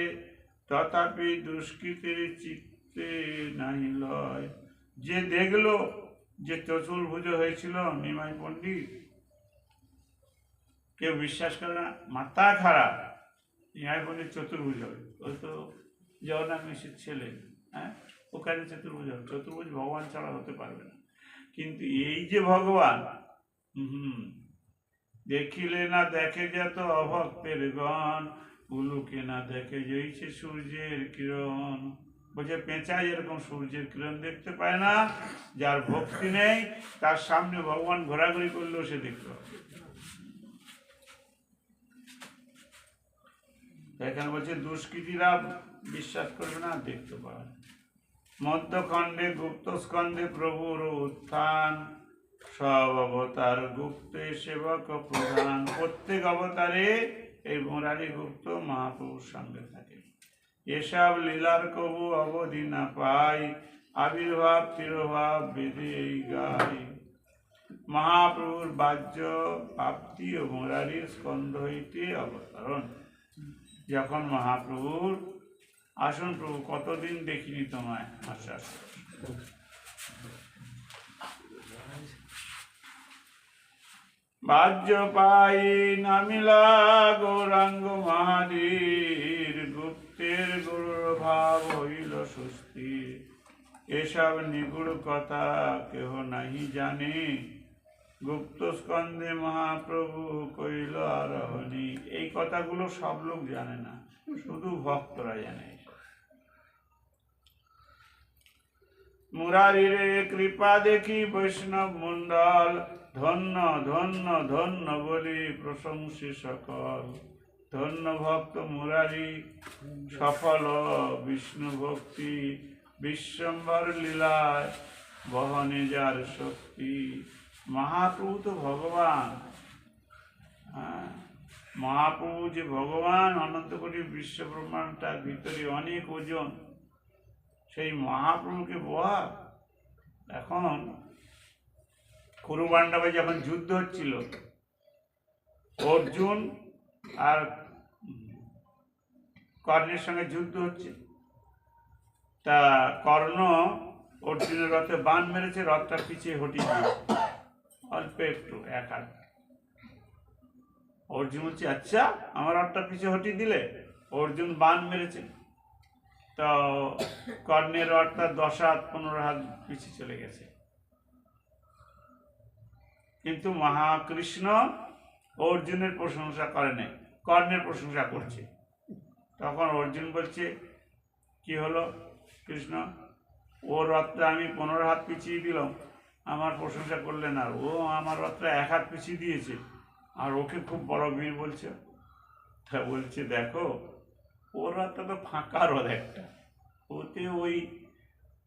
[SPEAKER 1] তথাপি দুষ্কৃতির চিত্তে নাহি লয়। যে দেখলো যে চতুর্ভুজ হয়েছিল নিমাই পণ্ডিত, কেউ বিশ্বাস করে না, মাথা খারাপ, নিমাই পণ্ডিত চতুর্ভুজ হবে, ওই তো জগন্নাথ মিশ্রের ছেলে, হ্যাঁ, ওখানে চতুর্ভুজ হবে, চতুর্ভুজ ভগবান ছাড়া হতে পারবে না। কিন্তু এই যে ভগবান, দেখিলে না দেখে যত অভক্তের গণ, উলুকে না দেখে জয়ছে সূর্যের কিরণ। বলছে পেঁচা এরকম সূর্যের কিরণ দেখতে পায় না, যার ভক্তি নেই তার সামনে ভগবান ঘোরাঘুরি করলেও সে দেখতে পাবে। এখানে বলছে দুষ্কৃতীরা বিশ্বাস করবে না, দেখতে পাবে। মধ্যখণ্ডে গুপ্ত স্কন্ধে প্রভুর উত্থান, সব অবতার গুপ্তে সেবক প্রধান। প্রত্যেক অবতারে এই মুরারি গুপ্ত মহাপ্রভুর সঙ্গে থাকে। এসব লীলার কবু অবধি না পাই, আবির্ভাব তিরোভাব বেদে গাই। মহাপ্রভুর বাহ্য প্রাপ্তি ও মুরারির স্কন্ধ হইতে অবতরণ। যখন মহাপ্রভুর আসুন প্রভু, কতদিন দেখিনি তোমায়, আচ্ছা বাহ্য পাই নামিলা গৌরাঙ্গ মহাদীর, গুপ্তের গুরুর ভাব হইল সুস্থির। এসব নিগুড় কথা কেহ নাহি জানে, গুপ্ত স্কন্ধে মহাপ্রভু কইল আরোহণী। এই কথাগুলো সব লোক জানে না, শুধু ভক্তরা জানে। মুরারিরে কৃপা দেখি বৈষ্ণব মণ্ডল, ধন্য ধন্য ধন্য বলি প্রশংসী সকল। ধন্য ভক্ত মুরারি সফল বিষ্ণু ভক্তি, বিশ্বম্বর লীলায় বহনে যার শক্তি। মহাপ্রভু তো ভগবান, হ্যাঁ, মহাপ্রভু যে ভগবান, অনন্ত কোটি বিশ্ব ব্রহ্মাণ্ডটার ভিতরে অনেক ওজন, সেই মহাপ্রভুকে বহা। এখন কুরুপাণ্ডবে যখন যুদ্ধ হচ্ছিল, অর্জুন আর কর্ণের সঙ্গে যুদ্ধ হচ্ছে, তা কর্ণ অর্জুনের রথে বাণ মেরেছে, রথটা পিছিয়ে হটিয়ে দিয়েছে অল্প একটু, এক হাত। অর্জুন বলছে আচ্ছা আমার রথটা পিছিয়ে হটিয়ে দিলে, অর্জুন বাণ মেরেছে, তো কর্ণের রথটা 10 হাত 15 হাত পিছিয়ে চলে গেছে। কিন্তু মহাকৃষ্ণ অর্জুনের প্রশংসা করে নাই, কর্ণের প্রশংসা করছে। তখন অর্জুন বলছে কি হলো কৃষ্ণ, ওর রথটা আমি 15 হাত পিছিয়ে দিলাম, আমার প্রশংসা করলেন, আর ও আমার রথটা 1 হাত পিছিয়ে দিয়েছে, আর ওকে খুব বড় বীর বলছে। তা বলছে দেখো ওর রথটা তো ফাঁকা রথ একটা, ওতে ওই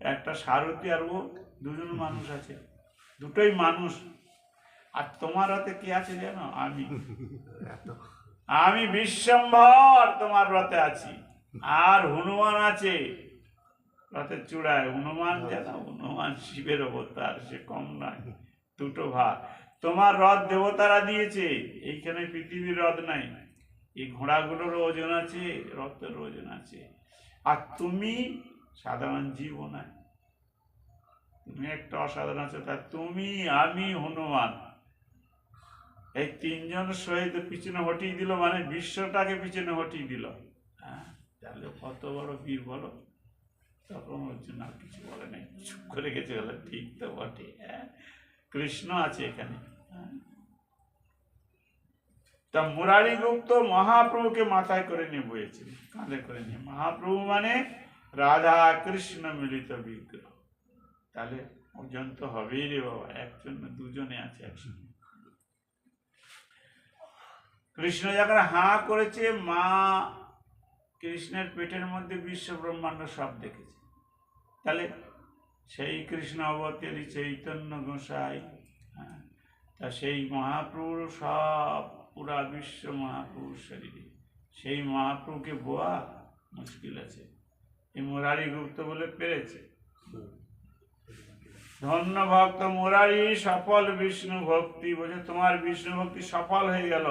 [SPEAKER 1] একটা সারথি আর ও দুজন মানুষ আছে, দুটোই মানুষ। আর তোমার রথে কি আছে জানো, আমি বিশ্বম্ভর তোমার রথে আছি, আর হনুমান আছে রথের চূড়ায়। হনুমান জানো, হনুমান শিবের অবতার, সে কম নয়, দুটো ভাগ। তোমার রথ দেবতারা দিয়েছে, এইখানে পৃথিবীর রথ নাই, এই ঘোড়াগুলোর ওজন আছে, রথের ওজন আছে, আর তুমি সাধারণ জীব নয়, তুমি একটা অসাধারণ আছো। তা তুমি, আমি, হনুমান, এই তিনজন শহীদ পিছনে হটিয়ে দিল, মানে বিশ্বটাকে পিছনে হটিয়ে দিল। হ্যাঁ, তাহলে কত বড় বীর বলো। তখন অর্জুন আর কিছু বলে নাই, চুপ করে গেছে, বলে ঠিক তো বটে। হ্যাঁ, কৃষ্ণ আছে এখানে। হ্যাঁ, তা মুরারি গুপ্ত মহাপ্রভুকে মাথায় করে নিয়ে বয়েছে, কাঁধে করে নিয়ে। মহাপ্রভু মানে রাধা কৃষ্ণ মিলিত বিগ্রহ। তাহলে ওজন তো হবেই রে বাবা, একজন না দুজনে আছে একসঙ্গে। কৃষ্ণ যখন হাঁ করেছে, মা কৃষ্ণের পেটের মধ্যে বিশ্ব ব্রহ্মাণ্ড সব দেখেছে। তাহলে সেই কৃষ্ণ অবতারী চৈতন্য গোসাই, হ্যাঁ, তা সেই মহাপ্রভুর সব পুরা বিশ্ব মহাপ্রভুর শরীরে, সেই মহাপ্রভুকে বোয়া মুশকিল আছে। এই মুরারি গুপ্ত বলে পেরেছে। ধন্য ভক্ত মুরারি সফল বিষ্ণু ভক্তি, বলছে তোমার বিষ্ণু ভক্তি সফল হয়ে গেল।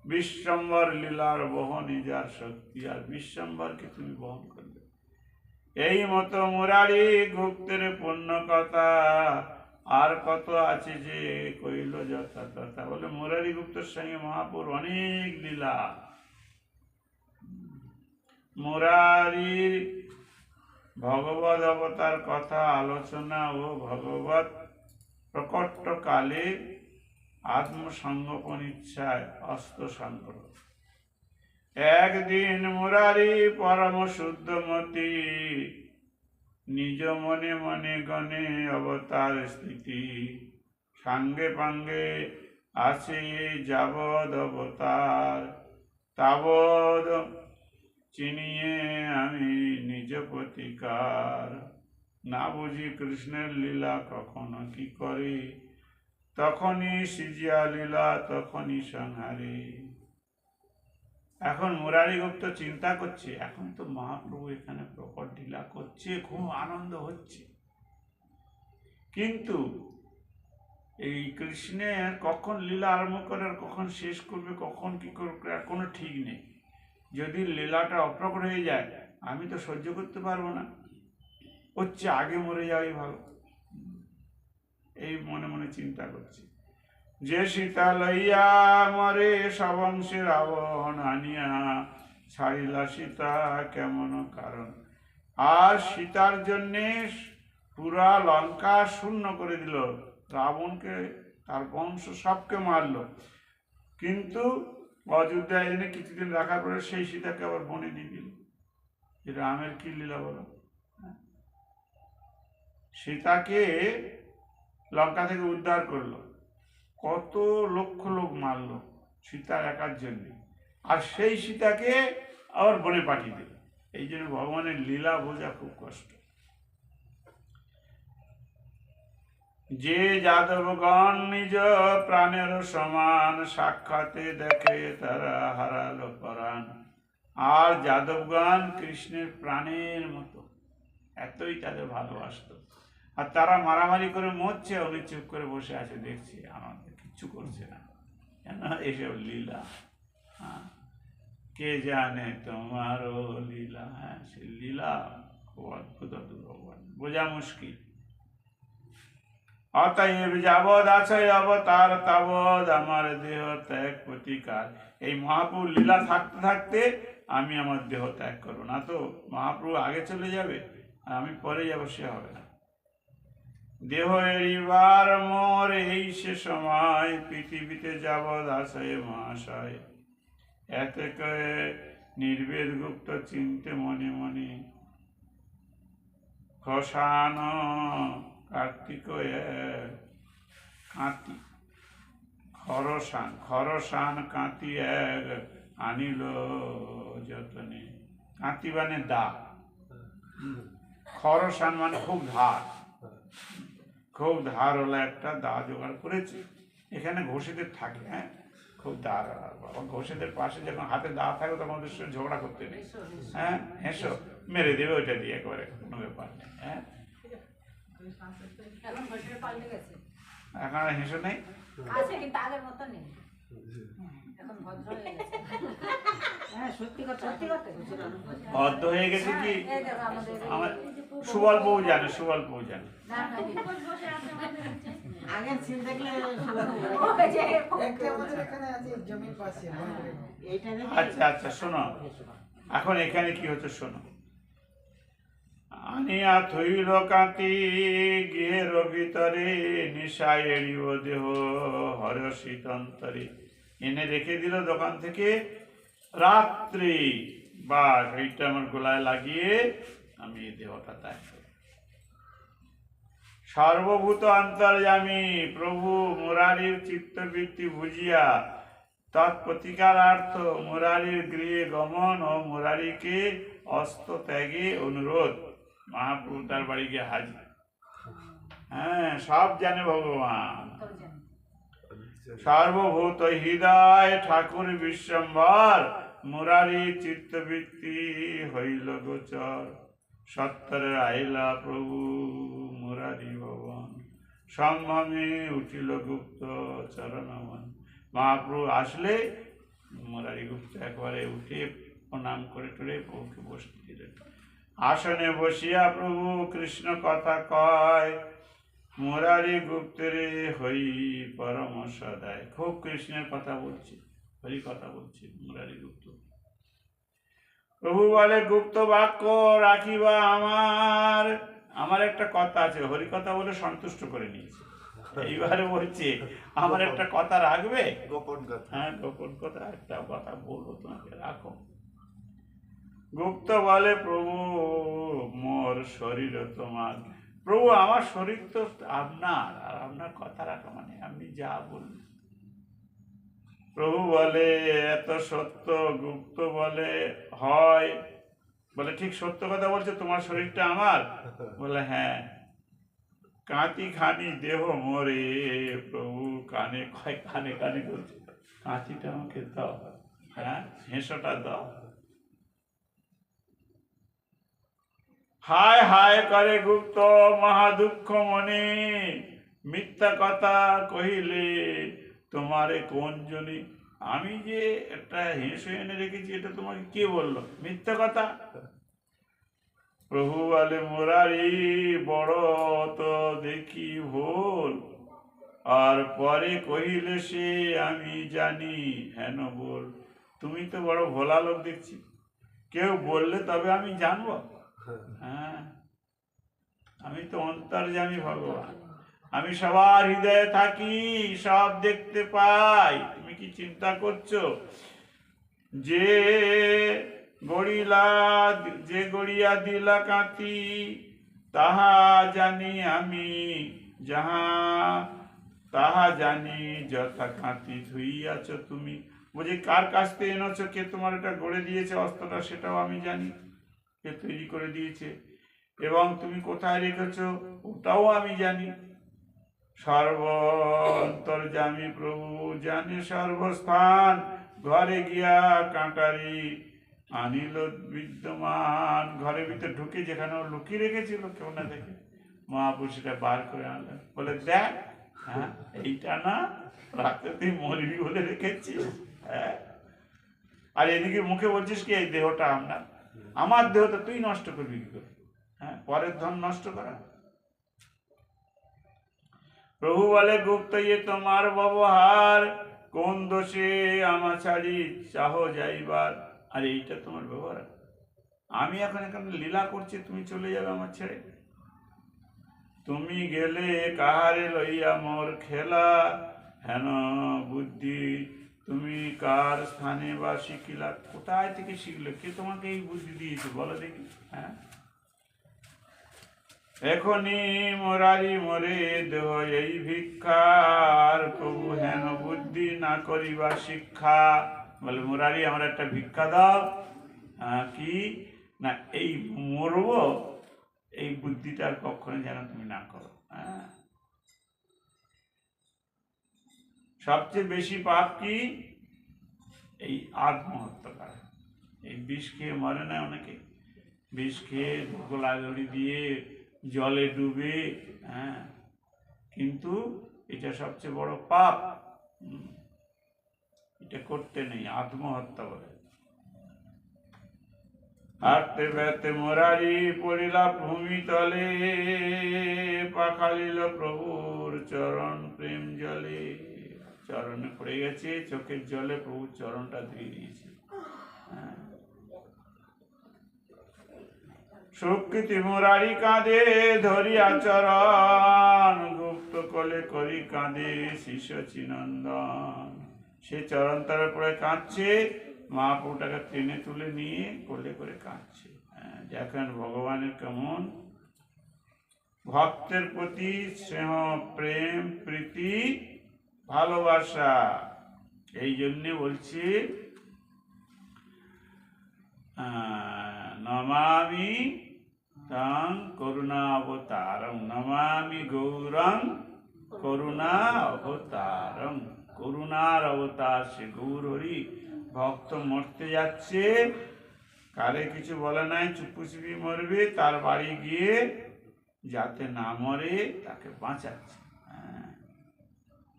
[SPEAKER 1] বিশ্বম্বর লীলার বহন যার শক্তি, আর বিশ্বম্বরকে তুমি বহন করবে। এই মতো মুরারি গুপ্তের পুণ্য কথা, আর কত আছে যে কইল যথা তথা। বলে মুরারি গুপ্তের সঙ্গে মহাপুর অনেক লীলা। মুরারির ভগবত অবতার কথা আলোচনা ও ভগবত প্রকট কালে আত্মসংগোপন ইচ্ছায় অস্ত্র সংগ্রহ। একদিন মুরারি পরম শুদ্ধমতি, নিজ মনে মনে গণে অবতার স্থিতি। সাঙ্গে পাঙ্গে আছে যাবদ অবতার, তাবদ চিনিয়ে আমি নিজ প্রতিকার। না বুঝি কৃষ্ণের লীলা কখনো কি করে, তখনই সিজিয়া লীলা তখনই সংহারে। এখন মুরারি গুপ্ত চিন্তা করছে, এখন তো মহাপ্রভু এখানে প্রকট লীলা করছে, খুব আনন্দ হচ্ছে, কিন্তু এই কৃষ্ণের কখন লীলা আরম্ভ করে আর কখন শেষ করবে, কখন কি করবে, কোনো ঠিক নেই। যদি লীলাটা অপ্রকট হয়ে যায়, আমি তো সহ্য করতে পারবো না, হচ্ছে আগে মরে যাওয়াই ভালো। এই মনে মনে চিন্তা করছে। যে সীতা লইয়া মরে সবংশে রাবণ আনিয়া, ছাড়িলা সীতা কেমন কারণ। আর সীতার জন্যে পুরা লঙ্কা শূন্য করে দিল, রাবণকে তার বংশ সবকে মারলো, কিন্তু অযোধ্যায় এনে কিছুদিন রাখার পরে সেই সীতাকে আবার বনে দিয়ে দিল। রামের কি লীলা বলো। সীতাকে লঙ্কা থেকে উদ্ধার করলো, কত লক্ষ লোক মারলো সীতার একার জন্য, আর সেই সীতাকে আবার বনে পাঠিয়ে দিল। এই জন্য ভগবানের লীলা বোঝা খুব কষ্ট। যে যাদবগণ নিজ প্রাণের সমান, সাক্ষাতে দেখে তারা হারালো পরাণ। আর যাদবগণ কৃষ্ণের প্রাণের মতো, এতই তাদের ভালোবাসত। আর তারা মারামারি করে মরছে, উনি চুপ করে বসে আছে, দেখছে, আমাদের কিচ্ছু করছে না, কেন এইসব লীলা। হ্যাঁ, কে জানে তোমারও লীলা। হ্যাঁ, সে লীলা খুব অদ্ভুত অদ্ভুত, ভগবান বোঝা মুশকিল। অতএব যাবৎ আছে অবতার, তাবৎ আমার দেহ ত্যাগ প্রতিকার। এই মহাপ্রভু লীলা থাকতে থাকতে আমি আমার দেহ ত্যাগ করবো না। তো মহাপ্রভু আগে চলে যাবে আর আমি পরে যাবো, সে হবে না। দেহ এরিবার মোর এই সে সময়, পৃথিবীতে যাবৎ আছে মহাশয়। এতে করে নির্বেদ গুপ্ত চিনতে মনে মনে, খসান কার্তিক কাঁতি, খরসান কাঁতি এক আনিল যতনে। কাঁতি মানে দা, খরসান মানে খুব ধার, খুব ধার হলো একটা দা জোগাড় করেছে। এখানে ঘোষেদের থাকে, হ্যাঁ, খুব ধার। বাবা ঘোষেদের পাশে যখন হাতে দা থাকে তখন ওদের সঙ্গে ঝগড়া করতে নেই। হ্যাঁ, হেসো, মেরে দেবে ওইটা দিয়ে, একেবারে কোনো ব্যাপার নেই। হ্যাঁ, এখন আর হেসো নেই,
[SPEAKER 3] আছে কিন্তু আগের মতো নেই, এখন ভদ্র হয়ে গেছে।
[SPEAKER 1] বদ্ধ হয়ে গেছে কি আমার সুবল বউ জানে, সুবল বউ জানে। আচ্ছা আচ্ছা শোনো, এখন এখানে কি হচ্ছে শোনো। আনিয়া থইল কাঁতি গৃহের ভিতরে, নিশা এড়িব দেহ হরসিতন্তরে। এনে রেখে দিল দোকান থেকে, রাত্রি বা এইটা আমার গলায় লাগিয়ে আমি এই দেহটা ত্যাগ করি। সর্বভূত অন্তর্যামী প্রভু মুরারির চিত্তবৃত্তি বুঝিয়া তৎপ্রতিকারার্থ মুরারির গৃহে গমন ও মুরারিকে অস্ত ত্যাগে অনুরোধ। মহাপ্রভু তার বাড়ি গিয়ে হাজির। হ্যাঁ, সব জানে ভগবান। সর্বভূত হৃদয় ঠাকুর বিশ্বম্বর, মুরারি চিত্তবৃত্তি হইল গোচর। সত্তরে আইলা প্রভু মুরারি ভবন, সম্ভ্রমে উঠিল গুপ্ত চরণমন। মহাপ্রভু আসলে মুরারি গুপ্ত একবারে উঠে প্রণাম করে টরে প্রভুকে বসতে দিলেন। আসনে বসিয়া প্রভু কৃষ্ণ কথা কয়, মুরারি গুপ্তরে হই পরম সদায়। খুব কৃষ্ণের কথা বলছি, হরি কথা বলছি মুরারি গুপ্ত। প্রভু বলে, গুপ্ত বাক্য রাখিবা আমার, আমার একটা কথা আছে। হরি কথা বলে সন্তুষ্ট করে নিয়েছে, এইবারে বলছে আমার একটা কথা রাখবে। গোপন কথা, হ্যাঁ গোপন কথা, একটা কথা বলবো তোমাকে, রাখো। গুপ্ত বলে, প্রভু মোর শরীর তোমার। প্রভু আমার শরীর তো আপনার, আর আপনার কথা রাখা মানে আপনি যা বলবেন। প্রভু বলে, এত সত্য? গুপ্ত বলে, হয়। বলে, ঠিক সত্য কথা বলছো, তোমার শরীরটা আমার? বলে, হ্যাঁ। কাঁতি খানি দেহ মরে। প্রভু কানে কয়, কানে কানে বলছে, কাঁচিটা আমাকে দাও, হ্যাঁ হেঁসোটা দাও। হায় হায় করে গুপ্ত মহা দুঃখ মনে, মিথ্যা কথা কহিলে তোমারে কোন জনে। আমি যে একটা হেঁসো এনে রেখেছি, এটা তোমাকে কে বললো? মিথ্যা কথা। প্রভু বলে, মুরারি বড় তো দেখি ভুল, আর পরে কহিলে সে আমি জানি হেন বল। তুমি তো বড় ভোলা লোক দেখছি, কেউ বললে তবে আমি জানবো? হ্যাঁ, আমি তো অন্তর্যামী ভগবান, আমি সবার হৃদয়ে থাকি, সব দেখতে পাই। তুমি কি চিন্তা করছো? যে গড়িয়া দিলা কাঁতি, তাহা জানি আমি, যাহা তাহা জানি যথা কাঁতি ধুইয়াছ তুমি। বলছি, কার কাছ থেকে এনেছো, কে তোমার এটা গড়ে দিয়েছে অস্ত্রটা, সেটাও আমি জানি, কে তৈরি করে দিয়েছে, এবং তুমি কোথায় রেখেছো ওটাও আমি জানি। সর্বন্তর্যামী প্রভু জানে সর্বস্থান, ঘরে গিয়া কাঁটারি আনিল বিদ্যমান। ঘরের ভিতরে ঢুকে যেখানে ও লুকিয়ে রেখেছিল কেউ না দেখে, মহাপুরুষ সেটা বার করে আনলেন। বলে, দেখ, হ্যাঁ এইটা না রাতে তুই মরবি বলে রেখেছিস, হ্যাঁ, আর এদিকে মুখে বলছিস কি এই দেহটা আপনার, আমার দেহটা তুই নষ্ট করবি কি করে? হ্যাঁ, পরের ধন নষ্ট করা। প্রভু বলে, গুপ্ত ইয়ে তোমার ব্যবহার, কোন দোষে আমা ছাড়ি চাহ যাইবার। আর এইটা তোমার ব্যবহার, আমি এখন এখানে লীলা করছি, তুমি চলে যাবে আমার ছেড়ে। তুমি গেলে কাহারে লইয়া মোর খেলা, হেন বুদ্ধি তুমি কার স্থানে বা শিখিলা। কোথায় থেকে শিখলে, কে তোমাকে এই বুদ্ধি দিয়েছে বলো দেখি? হ্যাঁ, এখনই মুরারি মরে দেহ এই ভিক্ষার, প্রভু হেন বুদ্ধি না করিবা শিক্ষা। বলে, মুরারি আমার একটা ভিক্ষা দাও। কি না, এই মরব এই বুদ্ধিটার কখনো যেন তুমি না করো। হ্যাঁ, সবচেয়ে বেশি পাপ কি? এই আত্মহত্যা করা। এই বিষ খেয়ে মরে না অনেকে, বিষ খেয়ে গোলাগুলি দিয়ে জলে ডুবে, হ্যাঁ, কিন্তু এটা সবচেয়ে বড় পাপ, এটা করতে নেই, আত্মহত্যা বলে। হাঁটতে বেড়াতে মুরারি পড়িলা ভূমি তলে, পাখালিল প্রভুর চরণ প্রেম জলে। চরণে পড়ে গেছে, চোখের জলে প্রভুর চরণটা ধুয়ে দিয়েছে। সুকৃতি মুরারি কাঁদে ধরিয়া চরণ, গুপ্ত কোলে করি কাঁদে শিষ্য নন্দন। সে চরণ তার পরে কাঁদছে, মহাপ্রভুটাকে টেনে তুলে নিয়ে কোলে করে কাঁদছে। দেখেন ভগবানের কেমন ভক্তের প্রতি স্নেহ, প্রেম, প্রীতি, ভালোবাসা। এই জন্যে বলছি নমামি তাং করুণা অবতারম, নমামি গৌরং করুণা অবতারম। করুণার অবতার সে গৌর হরি। ভক্ত মরতে যাচ্ছে, কারে কিছু বলে নাই, চুপুচুপি মরবে, তার বাড়ি গিয়ে যাতে না মরে তাকে বাঁচাচ্ছে।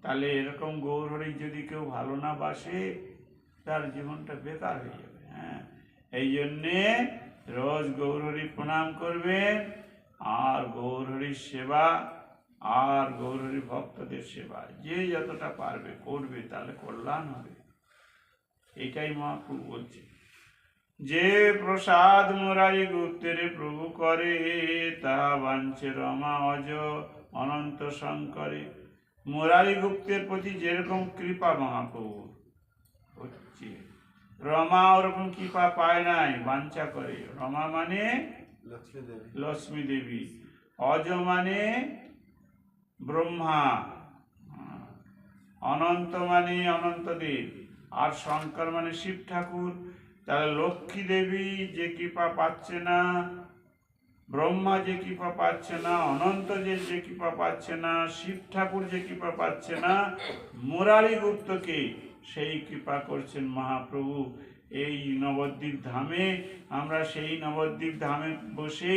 [SPEAKER 1] তাহলে এরকম গৌর হরি যদি কেউ ভালো না বাসে, তার জীবনটা বেকার হয়ে যাবে। এই জন্যে রোজ গৌরহরি প্রণাম করবেন, আর গৌরহরির সেবা আর গৌরহরি ভক্তদের সেবা যে যতটা পারবে করবে, তাহলে কল্যাণ হবে। এটাই মহাপ্রভু বলছে। যে প্রসাদ মুরারি গুপ্তের প্রভু করে, তাহা বাঞ্ছে রমা অজ অনন্ত শঙ্করে। মুরারি গুপ্তের প্রতি যেরকম কৃপা মহাপ্রভু হচ্ছে, রমা ওরকম কৃপা পায় নাই, বাঞ্ছা করে। রমা মানে লক্ষ্মী দেবী, অজ মানে ব্রহ্মা, অনন্ত মানে অনন্তদেব, আর শঙ্কর মানে শিব ঠাকুর। তাহলে লক্ষ্মী দেবী যে কৃপা পাচ্ছে না, ব্রহ্মা যে কৃপা পাচ্ছে না, অনন্ত যে কৃপা পাচ্ছে না, শিব ঠাকুর যে কৃপা পাচ্ছে না, মুরারি গুপ্তকে সেই কৃপা করছেন মহাপ্রভু এই নবদ্বীপ ধামে। আমরা সেই নবদ্বীপ ধামে বসে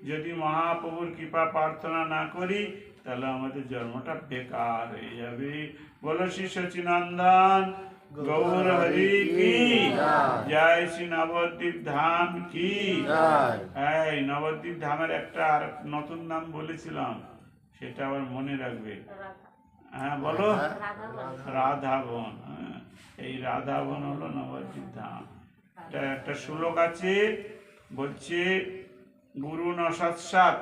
[SPEAKER 1] যদি মহাপ্রভুর কৃপা প্রার্থনা না করি, তাহলে আমাদের জন্মটা বেকার হয়ে যাবে। বলো শ্রী সচিনন্দন গৌর হরি কি জয়, শ্রী নবদ্বীপ ধাম কি। এই নবদ্বীপ ধামের একটা আর নতুন নাম বলেছিলাম, সেটা আবার মনে রাখবে। হ্যাঁ বলো, রাধাবন। এই রাধাবন হলো নবদ্বীপ ধাম। এটা একটা শ্লোক আছে, বলছে গুরু নসৎসাৎ,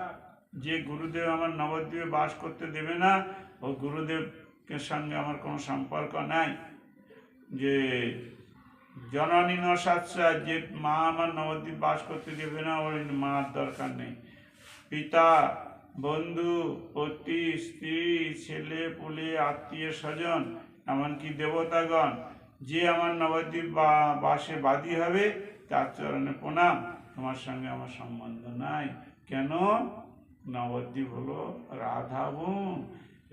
[SPEAKER 1] যে গুরুদেব আমার নবদ্বীপে বাস করতে দেবে না, ও গুরুদেবের সঙ্গে আমার কোনো সম্পর্ক নাই। যে জননী নসৎসাৎ, যে মা আমার নবদ্বীপ বাস করতে দেবে না, ওর মার দরকার নেই। পিতা, বন্ধু, পতি, স্ত্রী, ছেলে পুলে, আত্মীয় স্বজন, এমনকি দেবতাগণ, যে আমার নবদ্বীপ বাসে বাদী হবে, তার চরণে প্রণাম। তোমার সঙ্গে আমার সম্বন্ধ নাই। কেন? নবদ্বীপ হলো রাধা বোন,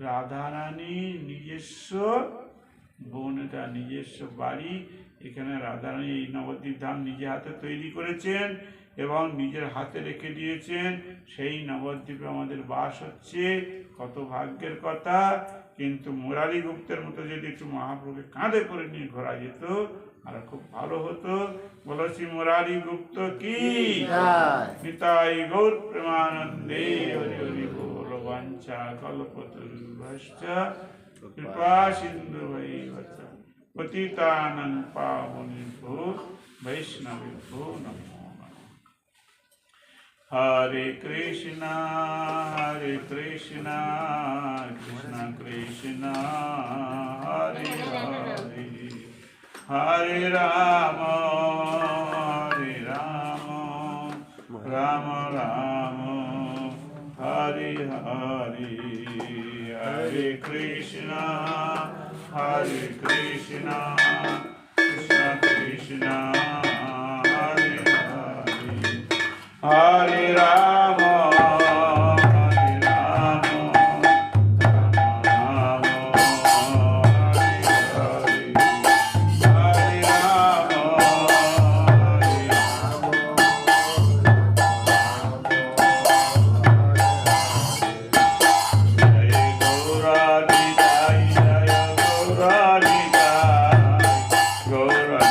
[SPEAKER 1] রাধারানী নিজস্ব বোন, এটা নিজস্ব বাড়ি। এখানে রাধারানী এই নবদ্বীপ ধাম নিজে হাতে তৈরি করেছেন এবং নিজের হাতে রেখে দিয়েছেন। সেই নবদ্বীপে আমাদের বাস হচ্ছে, কত ভাগ্যের কথা। কিন্তু মুরারি গুপ্তের মতো যদি একটু মহাপ্রভুকে কাঁধে করে নিয়ে ঘোরা যেত, আর খুব ভালো হতো। বলছি মুরারি গুপ্ত কি নিতাই গৌর প্রেমানন্দে হরি হরি বল। বাঞ্ছা কল্পতরুভ্যশ্চ কৃপা সিন্ধু বৈবচ পতিতানাং পাবনেভ্যো বৈষ্ণবেভ্যো নমো নমঃ। হরে কৃষ্ণ কৃষ্ণ কৃষ্ণ হরে হরে, হরে রাম রাম রাম হরে হরে, হরে কৃষ্ণ কৃষ্ণ কৃষ্ণ হরে হরে, হরে রাম Gaura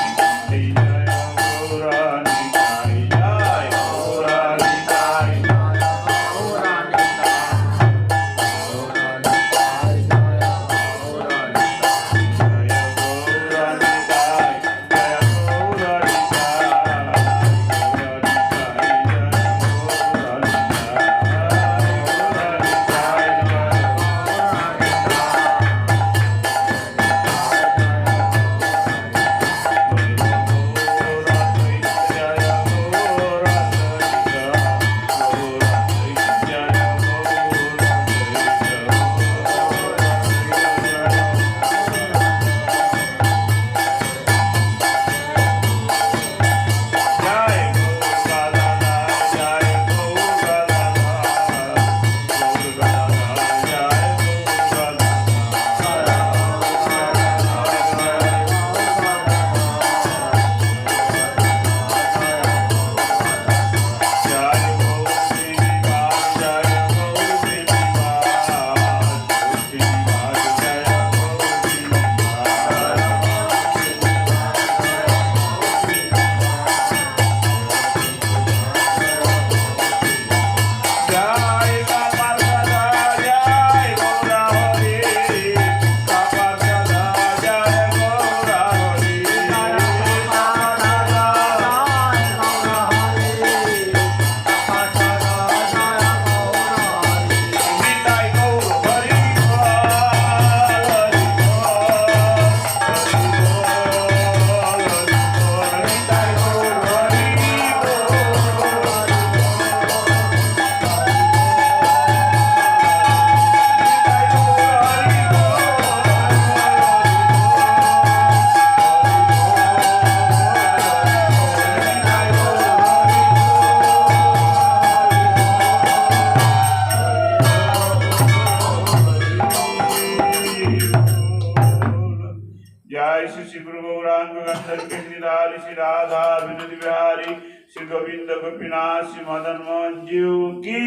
[SPEAKER 1] जय श्री श्री गुरु गौरांग गंधर्व श्री लाल श्री राधा विनोद बिहारी श्री गोविंद गोपीनाथ श्री मदन मोहन जीव की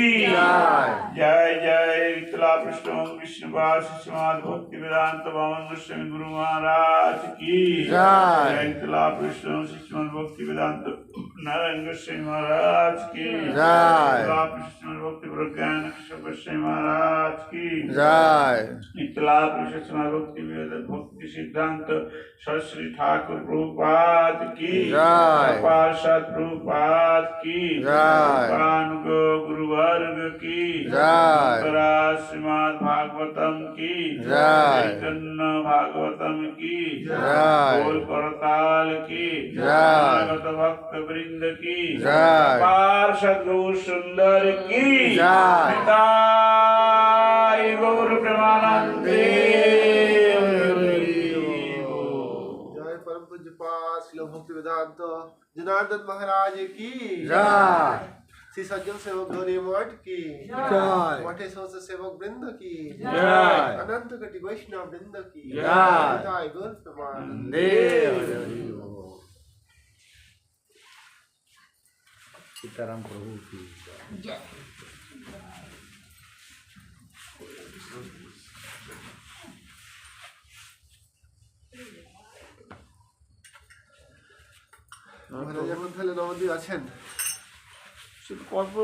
[SPEAKER 1] जय जय विठला कृष्ण विष्णुपाद श्रीमद भक्ति वेदांत वामन गोस्वामी गुरु महाराज की जय विठला कृष्ण श्रीमद भक्ति वेदांत नारायण गोस्वामी महाराज की जय कृष्ण भक्ति प्रज्ञान कृष्ण गोस्वामी महाराज की जय विठला कृष्ण भक्ति वेदांत भक्ति सिद्धांत सरस्वती ठाकुर प्रभुपाद की जय पार्षद प्रभुपाद की जय कानुगो गुरुवर्ग की जय श्रीमद् भागवतम की जय चैतन्य भागवतम की जय बोल करताल की जय भक्त वृंद की जय पार्षद गौर सुंदर की जय गौर प्रेमानंदे
[SPEAKER 3] श्री भक्ति वेदांत जनार्दन महाराज की
[SPEAKER 4] जय
[SPEAKER 3] श्री सज्जन सेवक गौरी मठ की
[SPEAKER 4] जय
[SPEAKER 3] मठेश्वर सेवक वृंद की
[SPEAKER 4] जय
[SPEAKER 3] अनंत कटि वैष्णव वृंद की
[SPEAKER 4] जय
[SPEAKER 3] जय गौर प्रमाण
[SPEAKER 4] देव सीताराम प्रभु की
[SPEAKER 3] মহারাজ এখন তাহলে নবদ্বীপ আছেন?
[SPEAKER 1] শুধু কল্প